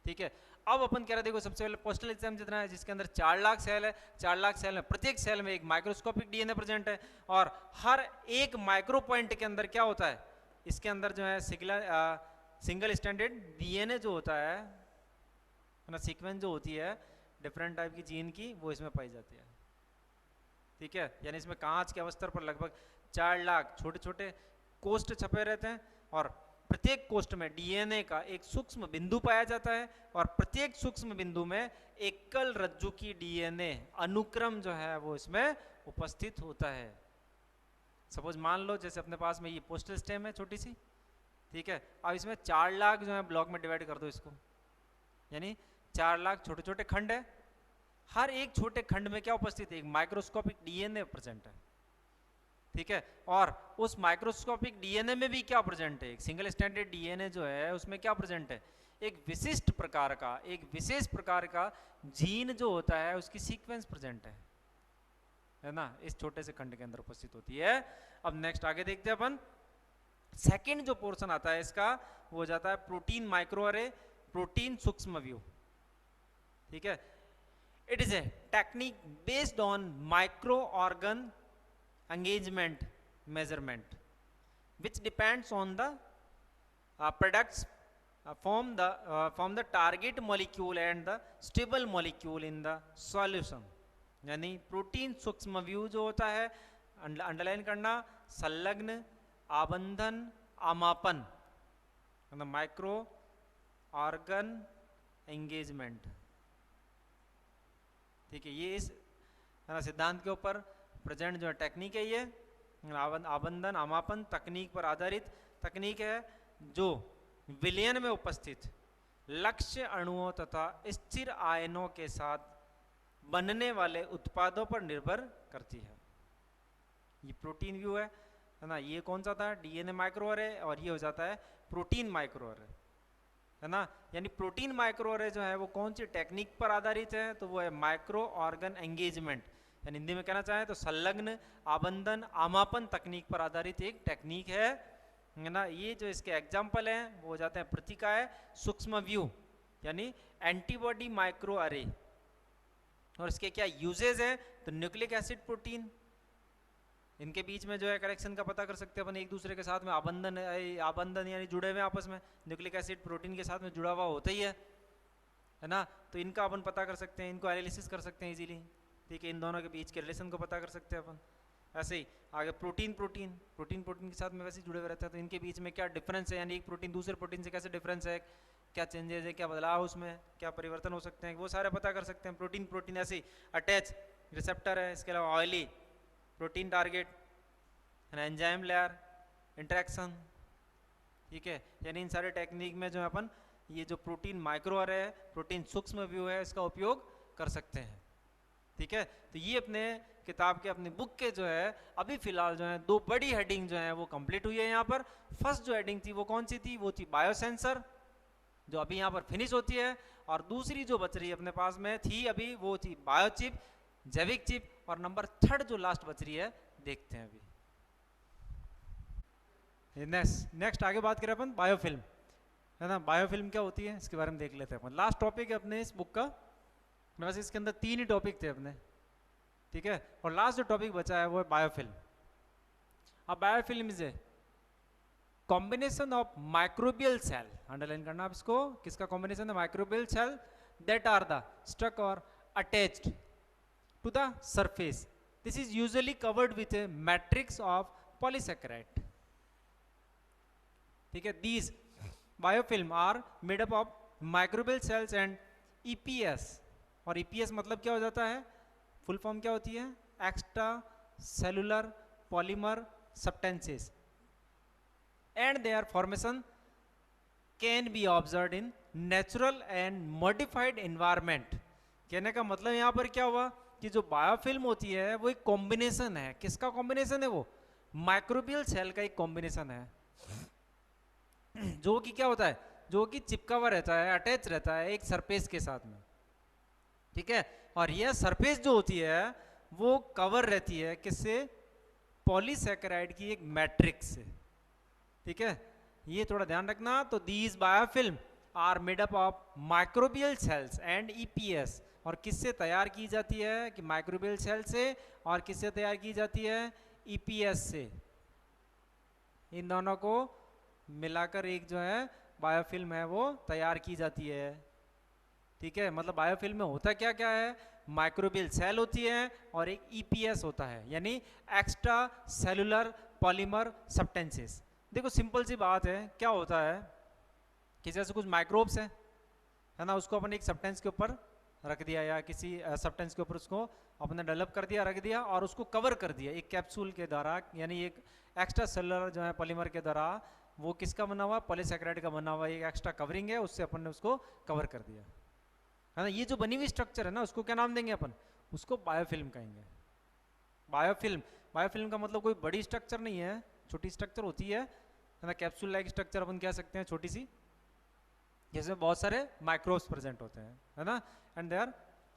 ठीक है। अब अपन कह रहे देखो सबसे पहले पोस्टल एग्जाम जितना है जिसके अंदर 4 लाख सेल है, 4 लाख सेल में प्रत्येक सेल में एक माइक्रोस्कोपिक डीएनए प्रेजेंट है, और हर एक माइक्रो पॉइंट के अंदर क्या होता है, इसके अंदर जो है सिंगल स्टैंडर्ड डीएनए जो होता है ना, सीक्वेंस जो होती है डिफरेंट टाइप की जीन की, वो इसमें पाई जाती है, ठीक है। यानी इसमें कांच के अवस्थर पर लगभग 4 लाख छोटे छोटे कोष्ठ छपे रहते हैं, और प्रत्येक कोष्ठ में डीएनए का एक सूक्ष्म बिंदु पाया जाता है, और प्रत्येक सूक्ष्म बिंदु में एकल रज्जु की डीएनए अनुक्रम जो है वो इसमें उपस्थित होता है। सपोज मान लो जैसे अपने पास में ये पोस्टल स्टेम है छोटी सी, ठीक है। अब इसमें 4 लाख जो है ब्लॉक में डिवाइड कर दो इसको, यानी 4 लाख छोटे छोटे खंड है, हर एक छोटे खंड में क्या उपस्थित है, एक माइक्रोस्कोपिक डीएनए प्रेजेंट है, ठीक है। और उस माइक्रोस्कोपिक डीएनए में भी क्या प्रेजेंट है, एक सिंगल स्टैंडर्ड डीएनए जो है उसमें क्या प्रेजेंट है, एक विशिष्ट प्रकार का, एक विशेष प्रकार का जीन जो होता है उसकी सीक्वेंस प्रेजेंट है ना, इस छोटे से खंड के अंदर उपस्थित होती है। अब नेक्स्ट आगे देखते हैं अपन, सेकंड जो पोर्शन आता है इसका वो हो जाता है प्रोटीन माइक्रो अरे, प्रोटीन सूक्ष्म व्यू, ठीक है। It is a technique based on micro organ engagement measurement which depends on the products from the target molecule and the stable molecule in the solution। यानी प्रोटीन सूक्ष्म व्यू जो होता है, अंडरलाइन करना, संलग्न, आबंधन, आमापन, माइक्रो ऑर्गन एंगेजमेंट, ठीक है। ये इस सिद्धांत के ऊपर प्रेजेंट जो है टेक्निक है, ये आबंधन आमापन तकनीक पर आधारित तकनीक है, जो विलयन में उपस्थित लक्ष्य अणुओं तथा स्थिर आयनों के साथ बनने वाले उत्पादों पर निर्भर करती है। ये प्रोटीन व्यू है ना, ये कौन सा था, डीएनए माइक्रो अरे, और ये हो जाता है प्रोटीन माइक्रो अरे, है ना। यानी प्रोटीन माइक्रो अरे जो है वो कौन सी टेक्निक पर आधारित है, तो वो है माइक्रो ऑर्गन एंगेजमेंट, यानी हिंदी में कहना चाहें तो संलग्न आबंधन आमापन तकनीक पर आधारित एक टेक्निक है ना। ये जो इसके एग्जाम्पल हैं वो हो जाते हैं प्रतिकाय सूक्ष्म व्यू, यानी एंटीबॉडी माइक्रो अरे, और इसके क्या यूजेज हैं, तो न्यूक्लिक एसिड प्रोटीन, इनके बीच में जो है करेक्शन का पता कर सकते हैं अपन, एक दूसरे के साथ में आबंधन यानी जुड़े हुए आपस में, न्यूक्लिक एसिड प्रोटीन के साथ में जुड़ा हुआ होता ही है ना, तो इनका अपन पता कर सकते हैं, इनको एनालिसिस कर सकते हैं इजीली, ठीक है। इन दोनों के बीच के रिलेशन को पता कर सकते हैं अपन। ऐसे ही आगे प्रोटीन के साथ में वैसे जुड़े हुए रहते हैं, तो इनके बीच में क्या डिफरेंस है, यानी एक प्रोटीन दूसरे प्रोटीन से कैसे डिफरेंस है, क्या चेंजेस है, क्या बदलाव उसमें, क्या परिवर्तन हो सकते हैं, वो सारे पता कर सकते हैं। प्रोटीन ऐसे अटैच रिसेप्टर है, इसके अलावा oily protein target, enzyme layer interaction, ठीक है। यानी इन सारे टेक्निक में जो है अपन ये जो प्रोटीन माइक्रो अरे है, प्रोटीन सूक्ष्म व्यू है, इसका उपयोग कर सकते हैं, ठीक है। तो ये अपने किताब के अपनी बुक के जो है अभी फिलहाल जो है 2 बड़ी हेडिंग जो है वो कंप्लीट हुई है यहाँ पर। फर्स्ट जो हेडिंग थी वो कौन सी थी, वो थी बायोसेंसर, जो अभी यहाँ पर फिनिश होती है, और दूसरी जो बच रही है अपने पास में थी अभी वो थी बायोचिप, जैविक चिप, और नंबर 3 जो लास्ट बच रही है देखते हैं अभी। नेक्स्ट आगे बात करें अपन बायोफिल्म, है ना। बायोफिल्म क्या होती है इसके बारे में देख लेते हैं अपन। लास्ट टॉपिक है अपने इस बुक का, वैसे इसके अंदर 3 ही टॉपिक थे अपने, ठीक है। और लास्ट जो टॉपिक बचा है वो है बायोफिल्म। अब biofilm is a combination of microbial cell, underline करना आप इसको, किसका कॉम्बिनेशन है, microbial cell that are the stuck और attached to the surface. This is usually covered with a matrix of polysaccharide, ठीक है। These biofilm are made up of microbial cells and EPS, और ईपीएस मतलब क्या हो जाता है, फुल फॉर्म क्या होती है, extra cellular polymer substances, and there formation can be observe in natural and modified environment. कहने का मतलब यहाँ पर क्या हुआ कि जो बायोफिल्म होती है वो एक कॉम्बिनेशन है, किसका कॉम्बिनेशन है, वो माइक्रोबियल सेल का एक कॉम्बिनेशन है, जो कि क्या होता है, जो कि चिपका हुआ रहता है, अटैच रहता है एक सरफेस के साथ में, ठीक है। और यह सरफेस जो होती है वो कवर रहती है किससे, पॉलीसैकेराइड की एक मैट्रिक्स से, ठीक है, ये थोड़ा ध्यान रखना। तो these biofilm are made up of microbial cells and EPS, और किससे तैयार की जाती है कि माइक्रोबियल सेल से, और किससे तैयार की जाती है, ईपीएस से, इन दोनों को मिलाकर एक जो है बायोफिल्म है वो तैयार की जाती है, ठीक है। मतलब बायोफिल्म में होता क्या क्या है, माइक्रोबियल सेल होती है और एक ईपीएस होता है, यानी एक्स्ट्रा सेलुलर पॉलीमर सब्सटेंसेस। देखो सिंपल सी बात है, क्या होता है कि जैसे कुछ माइक्रोब्स है ना, उसको अपन एक सब्सटेंस के ऊपर रख दिया या किसी सब्सटेंस के ऊपर उसको अपने डेवलप कर दिया, रख दिया और उसको कवर कर दिया एक कैप्सूल के द्वारा, यानी एक एक्स्ट्रा सेलुलर जो है पॉलीमर के द्वारा, वो किसका बना हुआ, पॉलीसैकेराइड का बना हुआ एक एक्स्ट्रा कवरिंग है, उससे अपन ने उसको कवर कर दिया, है ना। ये जो बनी हुई स्ट्रक्चर है ना, उसको क्या नाम देंगे अपन, उसको बायोफिल्म कहेंगे। बायोफिल्म, बायोफिल्म का मतलब कोई बड़ी स्ट्रक्चर नहीं है, छोटी स्ट्रक्चर होती है ना, कैप्सूल लाइक स्ट्रक्चर अपन कह सकते हैं, छोटी सी, जिसमें बहुत सारे माइक्रोब्स प्रेजेंट होते हैं, है ना। And there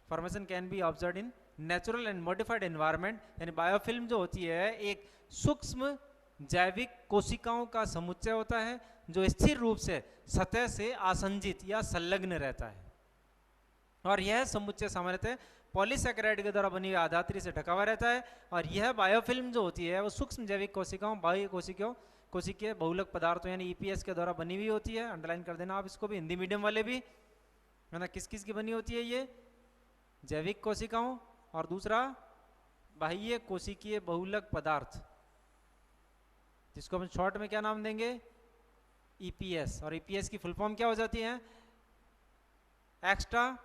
formation can be observe in natural and modified environment, यानी बायोफिल्म जो होती है एक सूक्ष्म जैविक कोशिकाओं का समुच्चय होता है जो स्थिर रूप से सतह से आसंजित या संलग्न रहता है, और यह समुच्चय सामान्यतः पॉलीसैकेराइड के द्वारा बनी हुई आधात्री से ढका हुआ रहता है। और यह बायोफिल्म जो होती है वो सूक्ष्म जैविक कोशिकाओं, बाह्य कोशिकाओं, कोशिकीय बहुलक पदार्थों यानी ईपीएस के द्वारा बनी हुई होती है। अंडरलाइन कर देना आप इसको भी, हिंदी मीडियम वाले भी, है ना। किस किस की बनी होती है ये, जैविक कोशिकाओं, और दूसरा बाह्य कोशिकीय बहुलक पदार्थ, जिसको हम शॉर्ट में क्या नाम देंगे, ईपीएस। और ईपीएस की फुल फॉर्म क्या हो जाती है, एक्स्ट्रा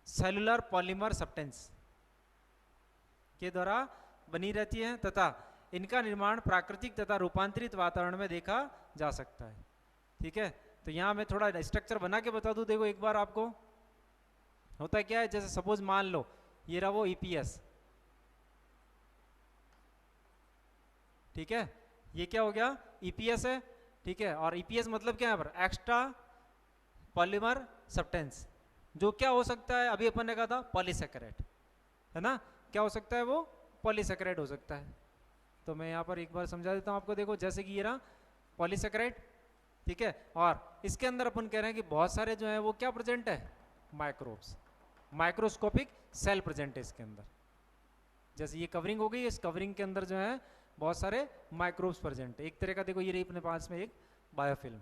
सेलुलर पॉलीमर सब्सटेंस के द्वारा बनी रहती है, तथा इनका निर्माण प्राकृतिक तथा रूपांतरित वातावरण में देखा जा सकता है, ठीक है। तो यहाँ मैं थोड़ा स्ट्रक्चर बना के बता दूं, देखो एक बार आपको, होता क्या है, जैसे सपोज मान लो ये रहा वो ईपीएस, ठीक है, ये क्या हो गया, ईपीएस है, ठीक है। और ईपीएस मतलब क्या है, पर एक्स्ट्रा पॉलीमर सब्सटेंस, जो क्या हो सकता है, अभी अपन ने कहा था पॉलीसैकेराइड, है ना, क्या हो सकता है, वो पॉलीसैकेराइड हो सकता है। तो मैं यहाँ पर एक बार समझा देता हूँ आपको, देखो जैसे कि ये रहा पॉलीसैकेराइड, ठीक है, और इसके अंदर अपन कह रहे हैं कि बहुत सारे जो है वो क्या प्रेजेंट है, माइक्रोब्स, माइक्रोस्कोपिक सेल प्रेजेंट है इसके अंदर। जैसे ये कवरिंग हो गई, इस कवरिंग के अंदर जो है बहुत सारे माइक्रोब्स प्रेजेंट है, एक तरह का। देखो ये रही अपने पास में एक बायोफिल्म,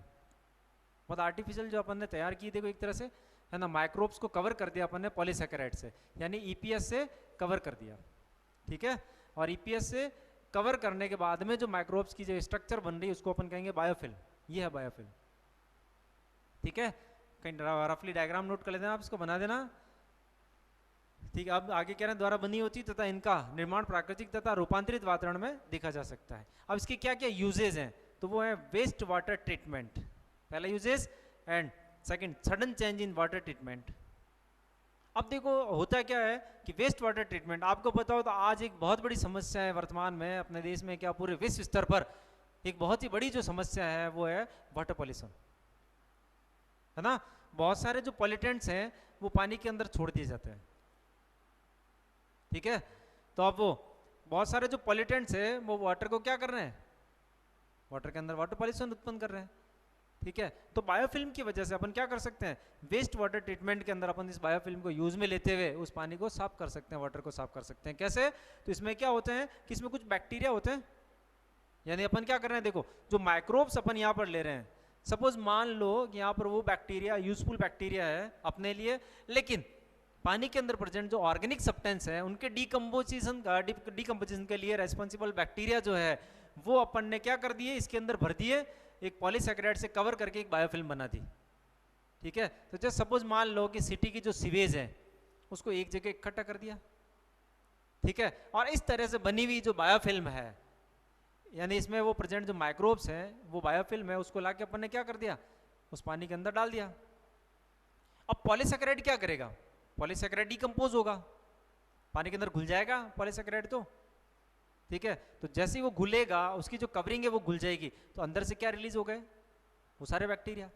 मतलब आर्टिफिशियल जो अपन ने तैयार की, देखो एक तरह से, है ना, माइक्रोब्स को कवर कर दिया अपन ने पॉलीसैकेराइड से, यानी ईपीएस से कवर कर दिया, ठीक है। और ईपीएस से कवर करने के बाद में जो माइक्रोब्स की जो स्ट्रक्चर बन रही है उसको अपन कहेंगे बायोफिल्म, ये है बायोफिल्म, ठीक है। कहीं रफली डायग्राम नोट कर लेते हैं आप, इसको बना देना, ठीक है। अब आगे कह रहे हैं द्वारा बनी होती तथा इनका निर्माण प्राकृतिक तथा रूपांतरित वातावरण में देखा जा सकता है। अब इसके क्या क्या यूजेज हैं, तो वो है वेस्ट वाटर ट्रीटमेंट, पहला uses, and second sudden change in water treatment. अब देखो होता क्या है कि वेस्ट वाटर ट्रीटमेंट, आपको पता हो तो आज एक बहुत बड़ी समस्या है वर्तमान में अपने देश में, क्या पूरे विश्व स्तर पर एक बहुत ही बड़ी जो समस्या है वो है वाटर पॉल्यूशन, है ना। बहुत सारे जो पॉल्यूटेंट्स हैं वो पानी के अंदर छोड़ दिए जाते हैं, ठीक है। तो अब वो बहुत सारे जो पॉल्यूटेंट्स हैं वो वाटर को क्या कर रहे हैं, वाटर के अंदर वाटर पॉल्यूशन उत्पन्न कर रहे हैं, ठीक है। तो बायोफिल्म की वजह से अपन क्या कर सकते हैं, वेस्ट वाटर ट्रीटमेंट के अंदर अपन इस बायोफिल्म को यूज में लेते हुए उस पानी को साफ कर सकते हैं, वाटर को साफ कर सकते हैं। कैसे, तो इसमें क्या होते हैं कि इसमें कुछ बैक्टीरिया होते हैं, यानी अपन क्या कर रहे हैं, देखो जो माइक्रोब्स अपन यहाँ पर ले रहे हैं, सपोज मान लो कि यहाँ पर वो बैक्टीरिया यूजफुल बैक्टीरिया है अपने लिए, लेकिन पानी के अंदर प्रेजेंट जो ऑर्गेनिक सब्सटेंस है उनके डिकम्पोजिशन के लिए रेस्पॉन्सिबल बैक्टीरिया जो है वो अपन ने क्या कर दिए, इसके अंदर भर दिए, एक पॉलीसैकेराइड से कवर करके एक बायोफिल्म बना दी। ठीक है, तो जैसे सपोज मान लो कि सिटी की जो सीवेज है उसको एक जगह इकट्ठा कर दिया। ठीक है, और इस तरह से बनी हुई जो बायोफिल्म है, यानी इसमें वो प्रेजेंट जो माइक्रोब्स हैं, वो बायोफिल्म है, उसको लाके अपन ने क्या कर दिया, उस पानी के अंदर डाल दिया। अब पॉलीसैकेराइड क्या करेगा, पॉलीसैकेराइड डिकम्पोज होगा, पानी के अंदर घुल जाएगा पॉलीसैकेराइड तो। ठीक है, तो जैसे ही वो घुलेगा, उसकी जो कवरिंग है वो घुल जाएगी, तो अंदर से क्या रिलीज हो गए, वो सारे बैक्टीरिया,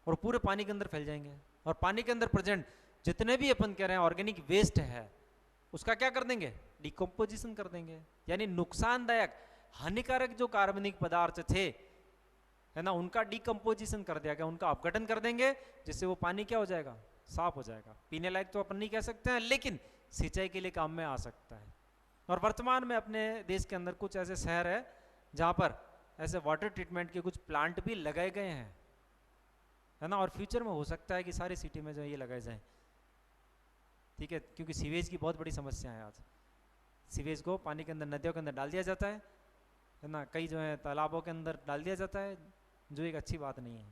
और पूरे पानी के अंदर फैल जाएंगे। और पानी के अंदर प्रेजेंट जितने भी अपन कह रहे हैं ऑर्गेनिक वेस्ट है, उसका क्या कर देंगे, डिकम्पोजिशन कर देंगे। यानी नुकसानदायक हानिकारक जो कार्बनिक पदार्थ थे, है ना, उनका डिकम्पोजिशन कर दिया गया, उनका अपघटन कर देंगे, जिससे वो पानी क्या हो जाएगा, साफ हो जाएगा। पीने लायक तो अपन नहीं कह सकते हैं, लेकिन सिंचाई के लिए काम में आ सकता है। और वर्तमान में अपने देश के अंदर कुछ ऐसे शहर है जहाँ पर ऐसे वाटर ट्रीटमेंट के कुछ प्लांट भी लगाए गए हैं, है ना, और फ्यूचर में हो सकता है कि सारी सिटी में जो ये लगाए जाएं। ठीक है, क्योंकि सीवेज की बहुत बड़ी समस्या है आज। सीवेज को पानी के अंदर, नदियों के अंदर डाल दिया जाता है ना, कई जो है तालाबों के अंदर डाल दिया जाता है, जो एक अच्छी बात नहीं है।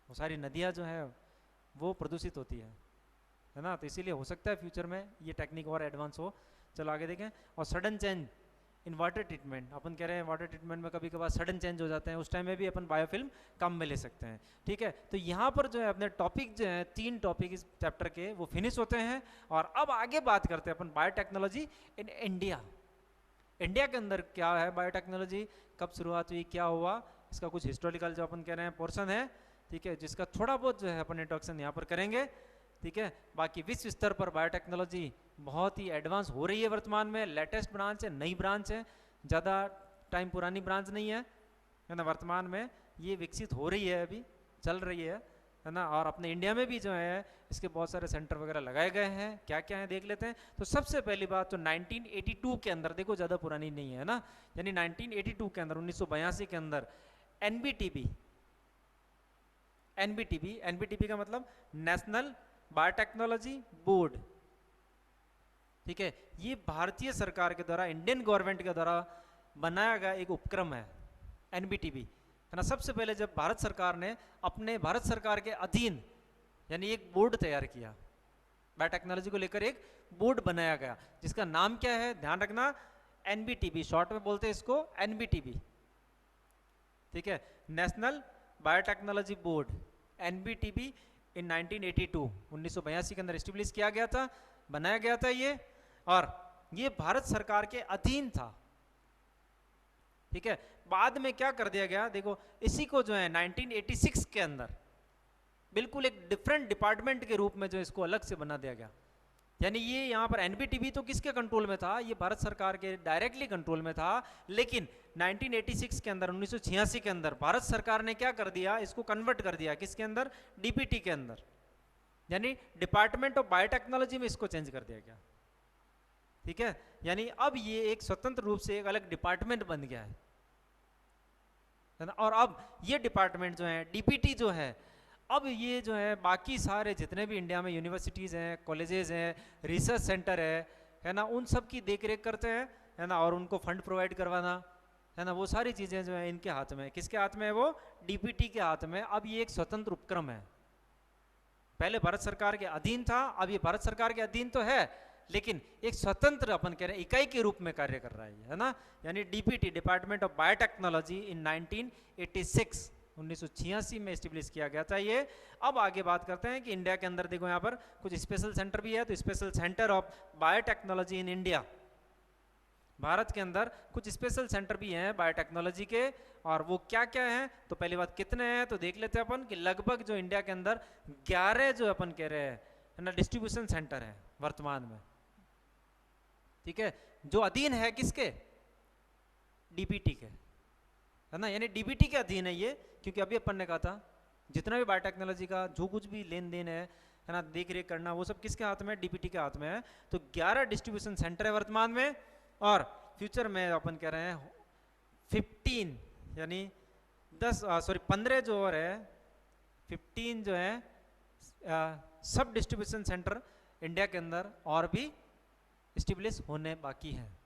वो सारी नदियाँ जो है वो प्रदूषित होती है ना, तो इसीलिए हो सकता है फ्यूचर में ये टेक्निक और एडवांस हो। चलो आगे देखें। और sudden change in water treatment, अपन कह रहे हैं वाटर ट्रीटमेंट में कभी कभार सडन चेंज हो जाते हैं, उस टाइम में भी अपन बायोफिल्म काम में ले सकते हैं। ठीक है, तो यहाँ पर जो है अपने टॉपिक जो है 3 टॉपिक इस चैप्टर के वो फिनिश होते हैं। और अब आगे बात करते हैं अपन बायोटेक्नोलॉजी इन इंडिया। इंडिया के अंदर क्या है बायोटेक्नोलॉजी, कब शुरुआत हुई, क्या हुआ, इसका कुछ हिस्टोरिकल जो अपन कह रहे हैं पोर्शन है। ठीक है, जिसका थोड़ा बहुत जो है अपन इंट्रोडक्शन यहाँ पर करेंगे। ठीक है, बाकी विश्व स्तर पर बायोटेक्नोलॉजी बहुत ही एडवांस हो रही है वर्तमान में, लेटेस्ट ब्रांच है, नई ब्रांच है, ज़्यादा टाइम पुरानी ब्रांच नहीं है ना, वर्तमान में ये विकसित हो रही है, अभी चल रही है ना। और अपने इंडिया में भी जो है इसके बहुत सारे सेंटर वगैरह लगाए गए हैं। क्या क्या है देख लेते हैं। तो सबसे पहली बात तो 1982 के अंदर, देखो ज़्यादा पुरानी नहीं है ना, यानी 1982 के अंदर, 1982 के अंदर एनबीटीबी का मतलब नेशनल बायोटेक्नोलॉजी बोर्ड। ठीक है, ये भारतीय सरकार के द्वारा, इंडियन गवर्नमेंट के द्वारा बनाया गया एक उपक्रम है एनबीटीबी, है ना। सबसे पहले जब भारत सरकार ने अपने भारत सरकार के अधीन यानी एक बोर्ड तैयार किया, बायोटेक्नोलॉजी को लेकर एक बोर्ड बनाया गया, जिसका नाम क्या है, ध्यान रखना, एनबीटीबी, शॉर्ट में बोलते हैं इसको एनबीटीबी। ठीक है, नेशनल बायोटेक्नोलॉजी बोर्ड, एनबीटीबी इन 1982 के अंदर एस्टेब्लिश किया गया था, बनाया गया था ये, और ये भारत सरकार के अधीन था। ठीक है, बाद में क्या कर दिया गया, देखो इसी को जो है 1986 के अंदर बिल्कुल एक डिफरेंट डिपार्टमेंट के रूप में जो इसको अलग से बना दिया गया। यानी ये यहाँ पर एनबीटीबी तो किसके कंट्रोल में था, ये भारत सरकार के डायरेक्टली कंट्रोल में था, लेकिन 1986 के अंदर, 1986 के अंदर भारत सरकार ने क्या कर दिया, इसको कन्वर्ट कर दिया किसके अंदर, डीपीटी के अंदर, यानी डिपार्टमेंट ऑफ बायोटेक्नोलॉजी में इसको चेंज कर दिया गया। ठीक है, यानी अब ये एक स्वतंत्र रूप से एक अलग डिपार्टमेंट बन गया है ना। और अब ये डिपार्टमेंट जो है डीपीटी जो है, अब ये जो है बाकी सारे जितने भी इंडिया में यूनिवर्सिटीज़ हैं, कॉलेजेस हैं, रिसर्च सेंटर है ना, उन सब की देख रेख करते हैं, है ना, और उनको फंड प्रोवाइड करवाना, है ना, वो सारी चीज़ें जो है इनके हाथ में, किसके हाथ में है, वो डीपीटी के हाथ में। अब ये एक स्वतंत्र उपक्रम है, पहले भारत सरकार के अधीन था, अब ये भारत सरकार के अधीन तो है, लेकिन एक स्वतंत्र अपन कह रहे हैं इकाई के रूप में कार्य कर रहा है ना। यानी डीपीटी, डिपार्टमेंट ऑफ बायोटेक्नोलॉजी इन 1986 में एस्टेब्लिश किया गया था ये। अब आगे बात करते हैं कि इंडिया के अंदर देखो यहाँ पर कुछ स्पेशल सेंटर भी है, तो special centre of biotechnology in India, Bharat के अंदर कुछ स्पेशल सेंटर भी हैं बायोटेक्नोलॉजी के, और वो क्या क्या हैं, तो पहली बात कितने हैं तो देख लेते हैं अपन कि लगभग जो इंडिया के अंदर 11 जो अपन कह रहे हैं ना डिस्ट्रीब्यूशन सेंटर हैं वर्तमान में। ठीक है, जो अधीन है किसके, डीपीटी के, है ना, यानी डीबीटी के अधीन है ये, क्योंकि अभी अपन ने कहा था जितना भी बायोटेक्नोलॉजी का जो कुछ भी लेन देन है ना, देख रेख करना, वो सब किसके हाथ में, डीबीटी के हाथ में है। तो 11 डिस्ट्रीब्यूशन सेंटर है वर्तमान में, और फ्यूचर में अपन कह रहे हैं 15 यानी 15 जो और है, 15 जो है सब डिस्ट्रीब्यूशन सेंटर इंडिया के अंदर और भी इस्टेब्लिश होने बाकी हैं।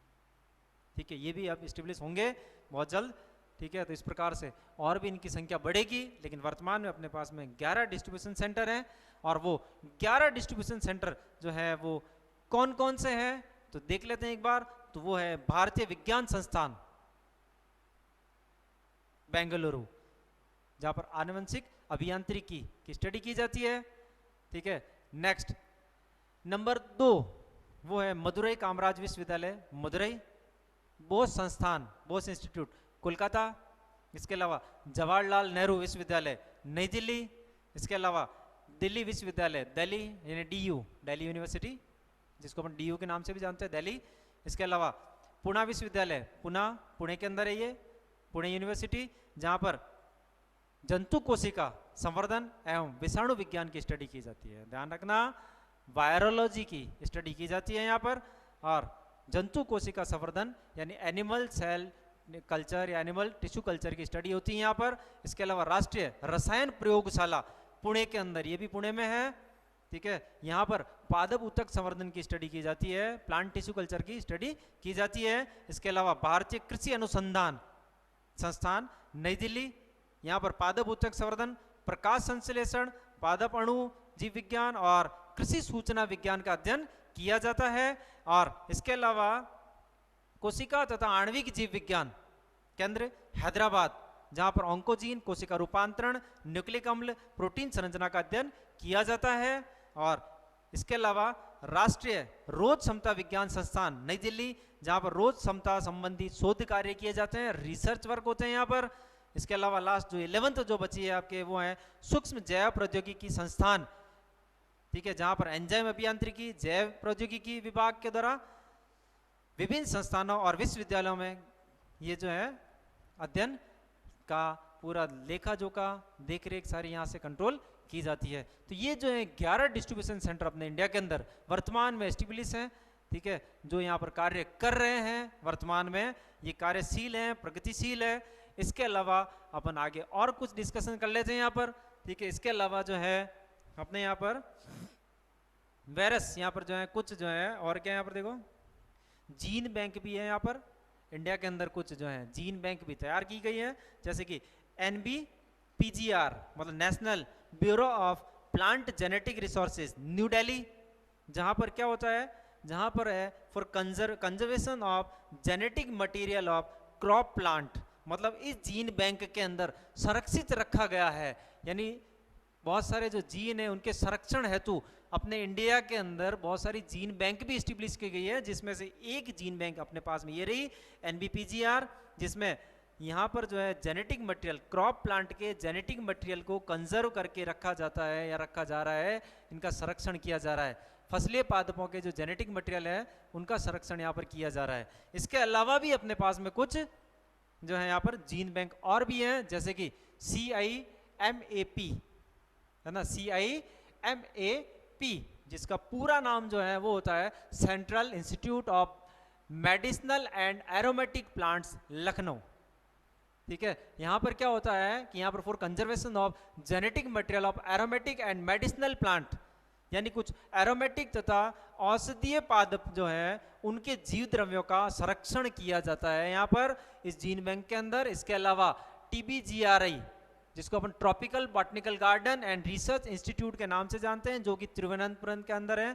ठीक है, ये भी अब इस्टेब्लिश होंगे बहुत जल्द, ठीक है। तो इस प्रकार से और भी इनकी संख्या बढ़ेगी, लेकिन वर्तमान में अपने पास में 11 डिस्ट्रीब्यूशन सेंटर हैं। और वो 11 डिस्ट्रीब्यूशन सेंटर जो है वो कौन कौन से हैं तो देख लेते हैं एक बार। तो वो है भारतीय विज्ञान संस्थान बेंगलुरु, जहां पर आनुवंशिक अभियांत्रिकी की स्टडी की जाती है, ठीक है। नेक्स्ट नंबर 2 वो है मदुरई कामराज विश्वविद्यालय मदुरई, बोस संस्थान बोस इंस्टीट्यूट कोलकाता, इसके अलावा जवाहरलाल नेहरू विश्वविद्यालय नई दिल्ली, इसके अलावा दिल्ली विश्वविद्यालय दिल्ली यानी DU दिल्ली यूनिवर्सिटी जिसको अपन DU के नाम से भी जानते हैं दिल्ली, इसके अलावा पुणे विश्वविद्यालय पुणे के अंदर है ये पुणे यूनिवर्सिटी, जहाँ पर जंतु कोशिका संवर्धन एवं विषाणु विज्ञान की स्टडी की जाती है। ध्यान रखना वायरोलॉजी की स्टडी की जाती है यहाँ पर, और जंतु कोशिका संवर्धन यानी एनिमल सेल कल्चर या एनिमल टिश्यू कल्चर की स्टडी होती है यहाँ पर। इसके अलावा राष्ट्रीय रसायन प्रयोगशाला पुणे के अंदर, ये भी पुणे में है, ठीक है। यहाँ पर पादप ऊतक संवर्धन की स्टडी की जाती है, प्लांट टिश्यू कल्चर की स्टडी की जाती है। इसके अलावा भारतीय कृषि अनुसंधान संस्थान नई दिल्ली, यहाँ पर पादप ऊतक संवर्धन, प्रकाश संश्लेषण, पादप अणु जीव विज्ञान और कृषि सूचना विज्ञान का अध्ययन किया जाता है। और इसके अलावा कोशिका तथा आणविक जीव विज्ञान केंद्र हैदराबाद, जहाँ पर ऑन्कोजीन कोशिका रूपांतरण, न्यूक्लिक अम्ल, प्रोटीन संरचना का अध्ययन किया जाता है। और इसके अलावा राष्ट्रीय रोज क्षमता विज्ञान संस्थान नई दिल्ली, जहाँ पर रोज क्षमता संबंधी शोध कार्य किए जाते हैं, रिसर्च वर्क होते हैं यहाँ पर। इसके अलावा लास्ट जो 11th जो बची है आपके वो है सूक्ष्म जैव प्रौद्योगिकी संस्थान, ठीक है, जहाँ पर एंजाइम अभियांत्रिकी जैव प्रौद्योगिकी विभाग के द्वारा विभिन्न संस्थानों और विश्वविद्यालयों में ये जो है अध्ययन का पूरा लेखा जोखा देख रेख सारी यहाँ से कंट्रोल की जाती है। तो ये जो है 11 डिस्ट्रीब्यूशन सेंटर अपने इंडिया के अंदर वर्तमान में एस्टेब्लिश हैं, ठीक है, जो यहाँ पर कार्य कर रहे हैं वर्तमान में, ये कार्यशील हैं, प्रगतिशील है। इसके अलावा अपन आगे और कुछ डिस्कशन कर लेते हैं यहाँ पर, ठीक है। इसके अलावा जो है अपने यहाँ पर वायरस यहाँ पर जो है कुछ जो है और क्या यहाँ पर देखो जीन बैंक भी है यहाँ पर इंडिया के अंदर, कुछ जो है जीन बैंक भी तैयार की गई है, जैसे कि NBPGR मतलब national bureau of plant genetic resources new Delhi, जहाँ पर क्या होता है, जहाँ पर है for conservation of genetic material of crop plant, मतलब इस जीन बैंक के अंदर संरक्षित रखा गया है, यानी बहुत सारे जो जीन है उनके संरक्षण हेतु अपने इंडिया के अंदर बहुत सारी जीन बैंक भी स्टेब्लिश की गई है, जिसमें से एक जीन बैंक अपने पास में ये रही NBPGR, जिसमें यहाँ पर जो है जेनेटिक मटेरियल क्रॉप प्लांट के जेनेटिक मटेरियल को कंजर्व करके रखा जाता है या रखा जा रहा है, इनका संरक्षण किया जा रहा है। फसलीय पादपों के जो जेनेटिक मटेरियल है उनका संरक्षण यहाँ पर किया जा रहा है। इसके अलावा भी अपने पास में कुछ जो है यहाँ पर जीन बैंक और भी हैं, जैसे कि CIMAP है ना, CIMAP जिसका पूरा नाम जो है वो होता है central institute of medicinal and aromatic plants Lucknow, ठीक है। यहाँ पर क्या होता है कि यहाँ पर for conservation of genetic material of aromatic and medicinal plant, यानी कुछ एरोमेटिक तथा औषधीय पादप जो है उनके जीव द्रव्यों का संरक्षण किया जाता है यहाँ पर इस जीन बैंक के अंदर। इसके अलावा TBGRI जिसको अपन tropical botanical garden and research institute के नाम से जानते हैं, जो कि तिरुवनंतपुरम के अंदर है,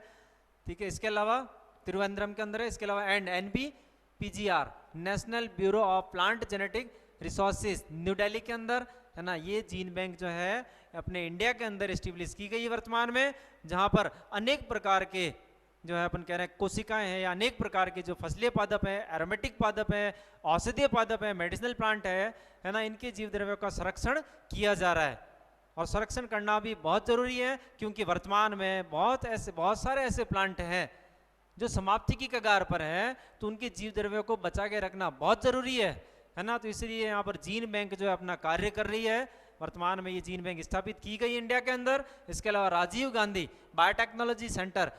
ठीक है, इसके अलावा तिरुवनंतपुरम के अंदर है। इसके अलावा NBPGR national bureau of plant genetic resources new Delhi के अंदर है ना, ये जीन बैंक जो है अपने इंडिया के अंदर एस्टेब्लिश की गई है वर्तमान में, जहाँ पर अनेक प्रकार के जो है अपन कह रहे हैं कोशिकाएं हैं या अनेक प्रकार के जो फसलीय पादप है, एरोमेटिक पादप है, औषधीय पादप है, मेडिसिनल प्लांट है ना, इनके जीव द्रव्यों का संरक्षण किया जा रहा है। और संरक्षण करना भी बहुत जरूरी है, क्योंकि वर्तमान में बहुत सारे ऐसे प्लांट हैं जो समाप्ति की कगार पर हैं, तो उनके जीव द्रव्यों को बचा के रखना बहुत जरूरी है ना। तो इसलिए यहाँ पर जीन बैंक जो है अपना कार्य कर रही है वर्तमान में, ये जीन बैंक स्थापित की गई इंडिया के अंदर। इसके अलावा राजीव गांधी बायोटेक्नोलॉजी सेंटर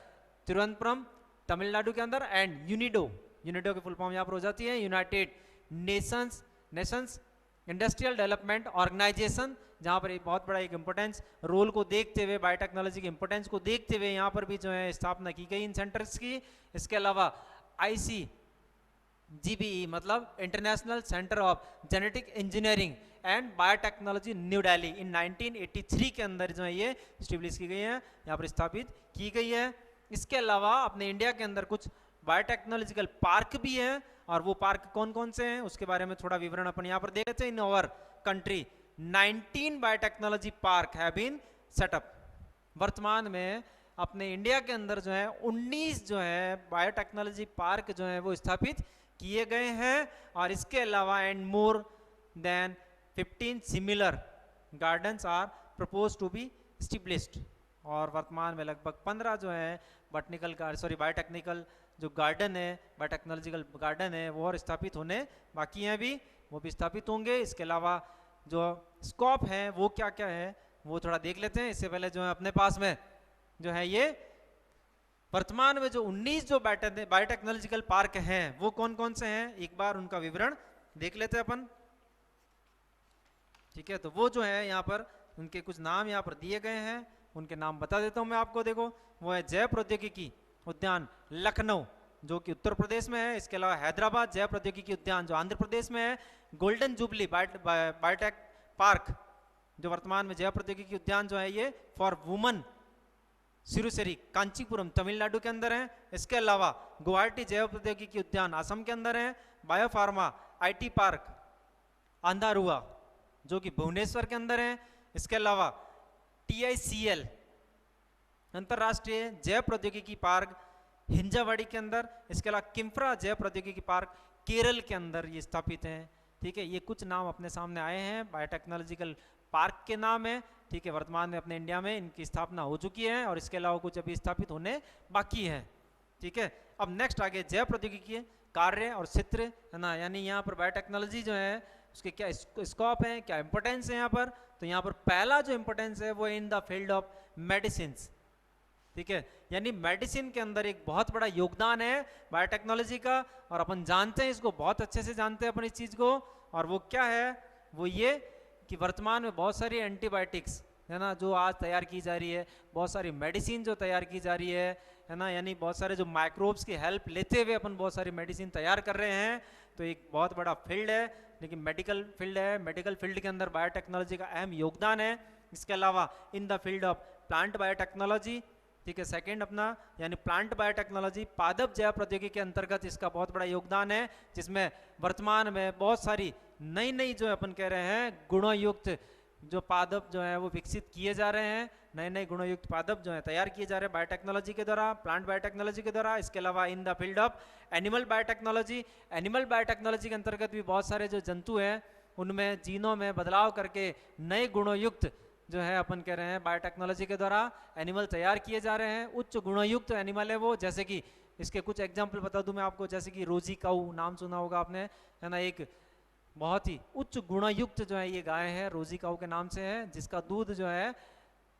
तिरुवनंतपुरम तमिलनाडु के अंदर एंड यूनिडो की फुल फॉर्म यहाँ पर हो जाती है United Nations Industrial Development Organization, जहाँ पर एक बहुत बड़ा एक इंपोर्टेंस रोल को देखते हुए बायोटेक्नोलॉजी के इंपोर्टेंस को देखते हुए यहाँ पर भी जो है स्थापना की गई इन सेंटर्स की। इसके अलावा जीबीई मतलब international centre of genetic engineering and biotechnology New Delhi in 1983 के अंदर जो है ये स्टेब्लिश की गई है, यहाँ पर स्थापित की गई है। इसके अलावा अपने इंडिया के अंदर कुछ बायोटेक्नोलॉजिकल पार्क भी हैं, और वो पार्क कौन कौन से हैं उसके बारे में थोड़ा विवरण अपन यहाँ पर देख लेते हैं। In our country 19 biotechnology park have been setup. वर्तमान में अपने इंडिया के अंदर जो है 19 जो है बायोटेक्नोलॉजी पार्क जो है वो स्थापित किए गए हैं, और इसके अलावा and more than 15 similar gardens are propose to be established. और वर्तमान में लगभग 15 जो है बॉटनिकल बायोटेक्निकल जो गार्डन है, बायोटेक्नोलॉजिकल गार्डन है, वो और स्थापित होने बाकी हैं अभी, वो भी स्थापित होंगे। इसके अलावा जो स्कोप है वो क्या क्या है वो थोड़ा देख लेते हैं। इससे पहले जो है अपने पास में जो है ये वर्तमान में जो 19 जो बायोटेक्नोलॉजिकल पार्क हैं वो कौन कौन से हैं, एक बार उनका विवरण देख लेते हैं अपन। ठीक है, तो वो जो है यहाँ पर उनके कुछ नाम यहाँ पर दिए गए हैं, उनके नाम बता देता हूँ मैं आपको। देखो, वो है जैव प्रौद्योगिकी उद्यान लखनऊ जो कि उत्तर प्रदेश में है। इसके अलावा हैदराबाद जैव प्रौद्योगिकी उद्यान जो आंध्र प्रदेश में है। गोल्डन जुबली बायोटेक पार्क जो वर्तमान में जैव प्रौद्योगिकी उद्यान जो है ये फॉर वुमन सिरुसेरी कांचीपुरम तमिलनाडु के अंदर है। इसके अलावा गुवाहाटी जैव प्रौद्योगिकी उद्यान असम के अंदर है। बायोफार्मा आईटी पार्क अंधारुआ जो कि भुवनेश्वर के अंदर है। इसके अलावा TICL अंतर्राष्ट्रीय जैव प्रौद्योगिकी पार्क हिंजावाड़ी के अंदर। इसके अलावा किम्फ्रा जैव प्रौद्योगिकी पार्क केरल के अंदर ये स्थापित हैं। ठीक है, ये कुछ नाम अपने सामने आए हैं, बायोटेक्नोलॉजिकल पार्क के नाम है। ठीक है, वर्तमान में अपने इंडिया में इनकी स्थापना हो चुकी है, और इसके अलावा कुछ अभी स्थापित होने बाकी है। ठीक है, अब नेक्स्ट आगे जैव प्रौद्योगिकी कार्य और क्षेत्र है ना, यानी यहाँ पर बायोटेक्नोलॉजी जो है उसके क्या स्कोप है, क्या इंपोर्टेंस है यहाँ पर। तो यहाँ पर पहला जो इंपोर्टेंस है वो in the field of medicine. ठीक है, यानी मेडिसिन के अंदर एक बहुत बड़ा योगदान है बायोटेक्नोलॉजी का, और अपन जानते हैं इसको, बहुत अच्छे से जानते हैं अपन इस चीज़ को। और वो क्या है, वो ये कि वर्तमान में बहुत सारी एंटीबायोटिक्स है ना जो आज तैयार की जा रही है, बहुत सारी मेडिसिन जो तैयार की जा रही है ना, यानी बहुत सारे जो माइक्रोब्स की हेल्प लेते हुए अपन बहुत सारी मेडिसिन तैयार कर रहे हैं। तो एक बहुत बड़ा फील्ड है, लेकिन मेडिकल फील्ड है। मेडिकल फील्ड के अंदर बायोटेक्नोलॉजी का अहम योगदान है। इसके अलावा in the field of plant biotechnology, ठीक है, सेकंड अपना यानी प्लांट बायोटेक्नोलॉजी पादप जैव प्रौद्योगिकी के अंतर्गत इसका बहुत बड़ा योगदान है, जिसमें वर्तमान में बहुत सारी नई नई जो अपन कह रहे हैं गुणोयुक्त जो पादप जो है वो विकसित किए जा रहे हैं। नए नए गुणोयुक्त पादप जो है तैयार किए जा रहे हैं बायोटेक्नोलॉजी के द्वारा, प्लांट बायोटेक्नोलॉजी के द्वारा। इसके अलावा in the field of animal biotechnology, animal biotechnology के अंतर्गत भी बहुत सारे जो जंतु हैं उनमें जीनों में बदलाव करके नए गुणोयुक्त जो है अपन कह रहे हैं बायोटेक्नोलॉजी के द्वारा एनिमल तैयार किए जा रहे हैं। उच्च गुणयुक्त एनिमल है वो, जैसे कि इसके कुछ एग्जाम्पल बता दूं मैं आपको, जैसे कि रोजी काऊ नाम सुना होगा आपने, है ना, एक बहुत ही उच्च गुणयुक्त जो है ये गाय है, रोजी काऊ के नाम से है, जिसका दूध जो है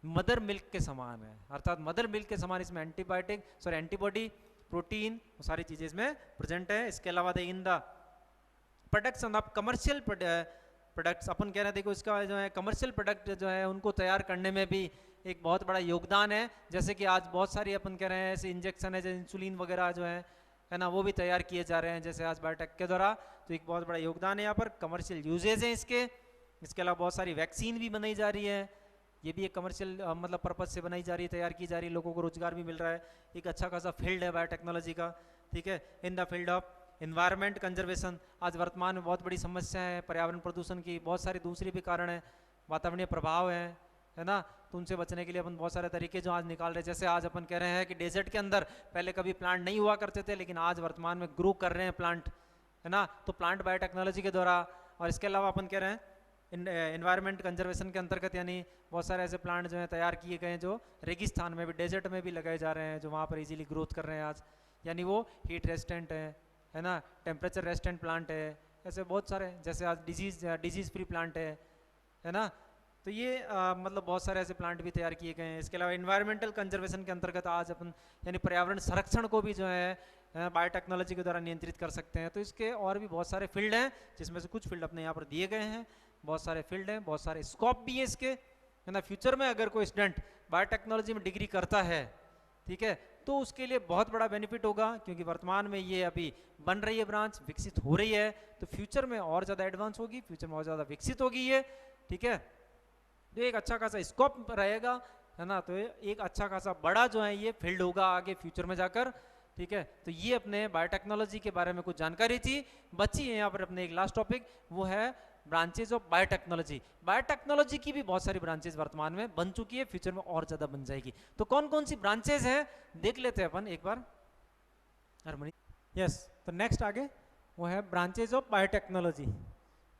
मदर मिल्क के समान है, अर्थात मदर मिल्क के समान इसमें एंटीबॉडी प्रोटीन सारी चीजें इसमें प्रेजेंट है। इसके अलावा in the production of commercial products अपन कह रहे हैं, देखो इसका जो है कमर्शियल प्रोडक्ट जो है उनको तैयार करने में भी एक बहुत बड़ा योगदान है। जैसे कि आज बहुत सारी अपन कह रहे हैं ऐसे इंजेक्शन है, जैसे इंसुलिन वगैरह जो है ना, वो भी तैयार किए जा रहे हैं जैसे आज बायोटेक के द्वारा। तो एक बहुत बड़ा योगदान है यहाँ पर, कमर्शियल यूजेज हैं इसके। इसके अलावा बहुत सारी वैक्सीन भी बनाई जा रही है, ये भी एक कमर्शियल मतलब पर्पज से बनाई जा रही है, तैयार की जा रही है, लोगों को रोजगार भी मिल रहा है। एक अच्छा खासा फील्ड है बायोटेक्नोलॉजी का। ठीक है, in the field of environment conservation, आज वर्तमान में बहुत बड़ी समस्या है पर्यावरण प्रदूषण की, बहुत सारे दूसरे भी कारण है, वातावरणीय प्रभाव है ना, तो उनसे बचने के लिए अपन बहुत सारे तरीके जो आज निकाल रहे हैं। जैसे आज अपन कह रहे हैं कि डेजर्ट के अंदर पहले कभी प्लांट नहीं हुआ करते थे, लेकिन आज वर्तमान में ग्रो कर रहे हैं प्लांट, है ना, तो प्लांट बायोटेक्नोलॉजी के द्वारा। और इसके अलावा अपन कह रहे हैं इन्वायरमेंट कंजर्वेशन के अंतर्गत, यानी बहुत सारे ऐसे प्लांट जो हैं तैयार किए गए हैं जो रेगिस्तान में भी, डेजर्ट में भी लगाए जा रहे हैं, जो वहाँ पर इजीली ग्रोथ कर रहे हैं आज, यानी वो हीट रेजिस्टेंट है ना, टेम्परेचर रेजिस्टेंट प्लांट है, ऐसे बहुत सारे, जैसे आज डिजीज फ्री प्लांट है ना। तो ये मतलब बहुत सारे ऐसे प्लांट भी तैयार किए गए हैं। इसके अलावा इन्वायरमेंटल कंजर्वेशन के अंतर्गत आज अपन यानी पर्यावरण संरक्षण को भी जो है बायोटेक्नोलॉजी के द्वारा नियंत्रित कर सकते हैं। तो इसके और भी बहुत सारे फील्ड हैं, जिसमें से कुछ फील्ड अपने यहाँ पर दिए गए हैं। बहुत सारे फील्ड हैं, बहुत सारे स्कोप भी है इसके, है ना। फ्यूचर में अगर कोई स्टूडेंट बायोटेक्नोलॉजी में डिग्री करता है, ठीक है, तो उसके लिए बहुत बड़ा बेनिफिट होगा, क्योंकि वर्तमान में ये अभी बन रही है ब्रांच, विकसित हो रही है, तो फ्यूचर में और ज़्यादा एडवांस होगी, फ्यूचर में और ज़्यादा विकसित होगी ये, ठीक है। तो एक अच्छा खासा स्कोप रहेगा, है ना, तो एक अच्छा खासा बड़ा जो है ये फील्ड होगा आगे फ्यूचर में जाकर, ठीक है। तो ये अपने बायोटेक्नोलॉजी के बारे में कुछ जानकारी थी। बची है यहाँ पर अपने एक लास्ट टॉपिक, वो है ब्रांचेज ऑफ बायोटेक्नोलॉजी। बायोटेक्नोलॉजी की भी बहुत सारी ब्रांचेज वर्तमान में बन चुकी है, फ्यूचर में और ज़्यादा बन जाएगी। तो कौन कौन सी ब्रांचेज हैं देख लेते हैं अपन एक बार। हारमोनी, यस, तो नेक्स्ट आगे वो है ब्रांचेज ऑफ बायोटेक्नोलॉजी,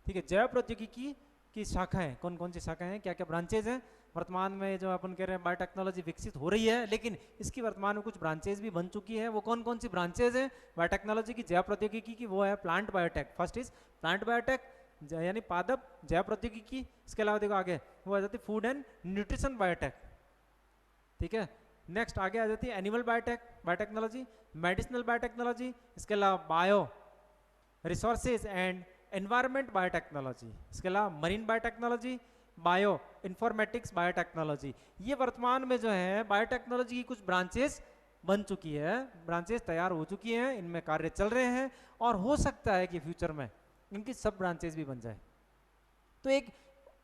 ठीक है। जैव प्रौद्योगिकी की शाखाएं, कौन कौन सी शाखाएं हैं, क्या क्या ब्रांचेज हैं वर्तमान में, जो अपन कह रहे हैं बायोटेक्नोलॉजी विकसित हो रही है, लेकिन इसकी वर्तमान में कुछ ब्रांचेज भी बन चुकी है। वो कौन कौन सी ब्रांचेज हैं बायोटेक्नोलॉजी की, जैव प्रौद्योगिकी की? वो है plant biotech, first is plant biotech, यानी पादप जैव प्रौद्योगिकी। इसके अलावा देखो आगे वो आ जाती है फूड एंड न्यूट्रिशन बायोटेक, ठीक है। नेक्स्ट आगे आ जाती है animal biotech biotechnology, medicinal biotechnology, इसके अलावा bio resources and environment biotechnology, इसके अलावा marine biotechnology, bio informatics biotechnology. ये वर्तमान में जो है बायोटेक्नोलॉजी की कुछ ब्रांचेस बन चुकी है, ब्रांचेस तैयार हो चुकी हैं, इनमें कार्य चल रहे हैं, और हो सकता है कि फ्यूचर में इनकी सब ब्रांचेस भी बन जाए। तो एक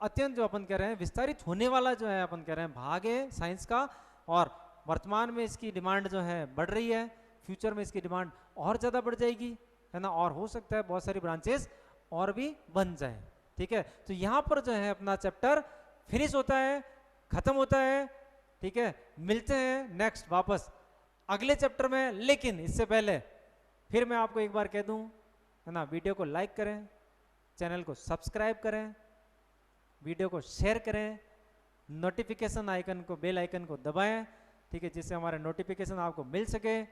अत्यंत जो अपन कह रहे हैं विस्तारित होने वाला जो है अपन कह रहे हैं भाग है साइंस का, और वर्तमान में इसकी डिमांड जो है बढ़ रही है, फ्यूचर में इसकी डिमांड और ज़्यादा बढ़ जाएगी, है ना, और हो सकता है बहुत सारी ब्रांचेस और भी बन जाए, ठीक है। तो यहाँ पर जो है अपना चैप्टर फिनिश होता है, खत्म होता है, ठीक है। मिलते हैं नेक्स्ट वापस अगले चैप्टर में, लेकिन इससे पहले फिर मैं आपको एक बार कह दूं, है ना, वीडियो को लाइक करें, चैनल को सब्सक्राइब करें, वीडियो को शेयर करें, नोटिफिकेशन आइकन को, बेल आइकन को दबाएं, ठीक है, जिससे हमारे नोटिफिकेशन आपको मिल सके,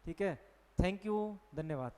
ठीक है। थैंक यू, धन्यवाद।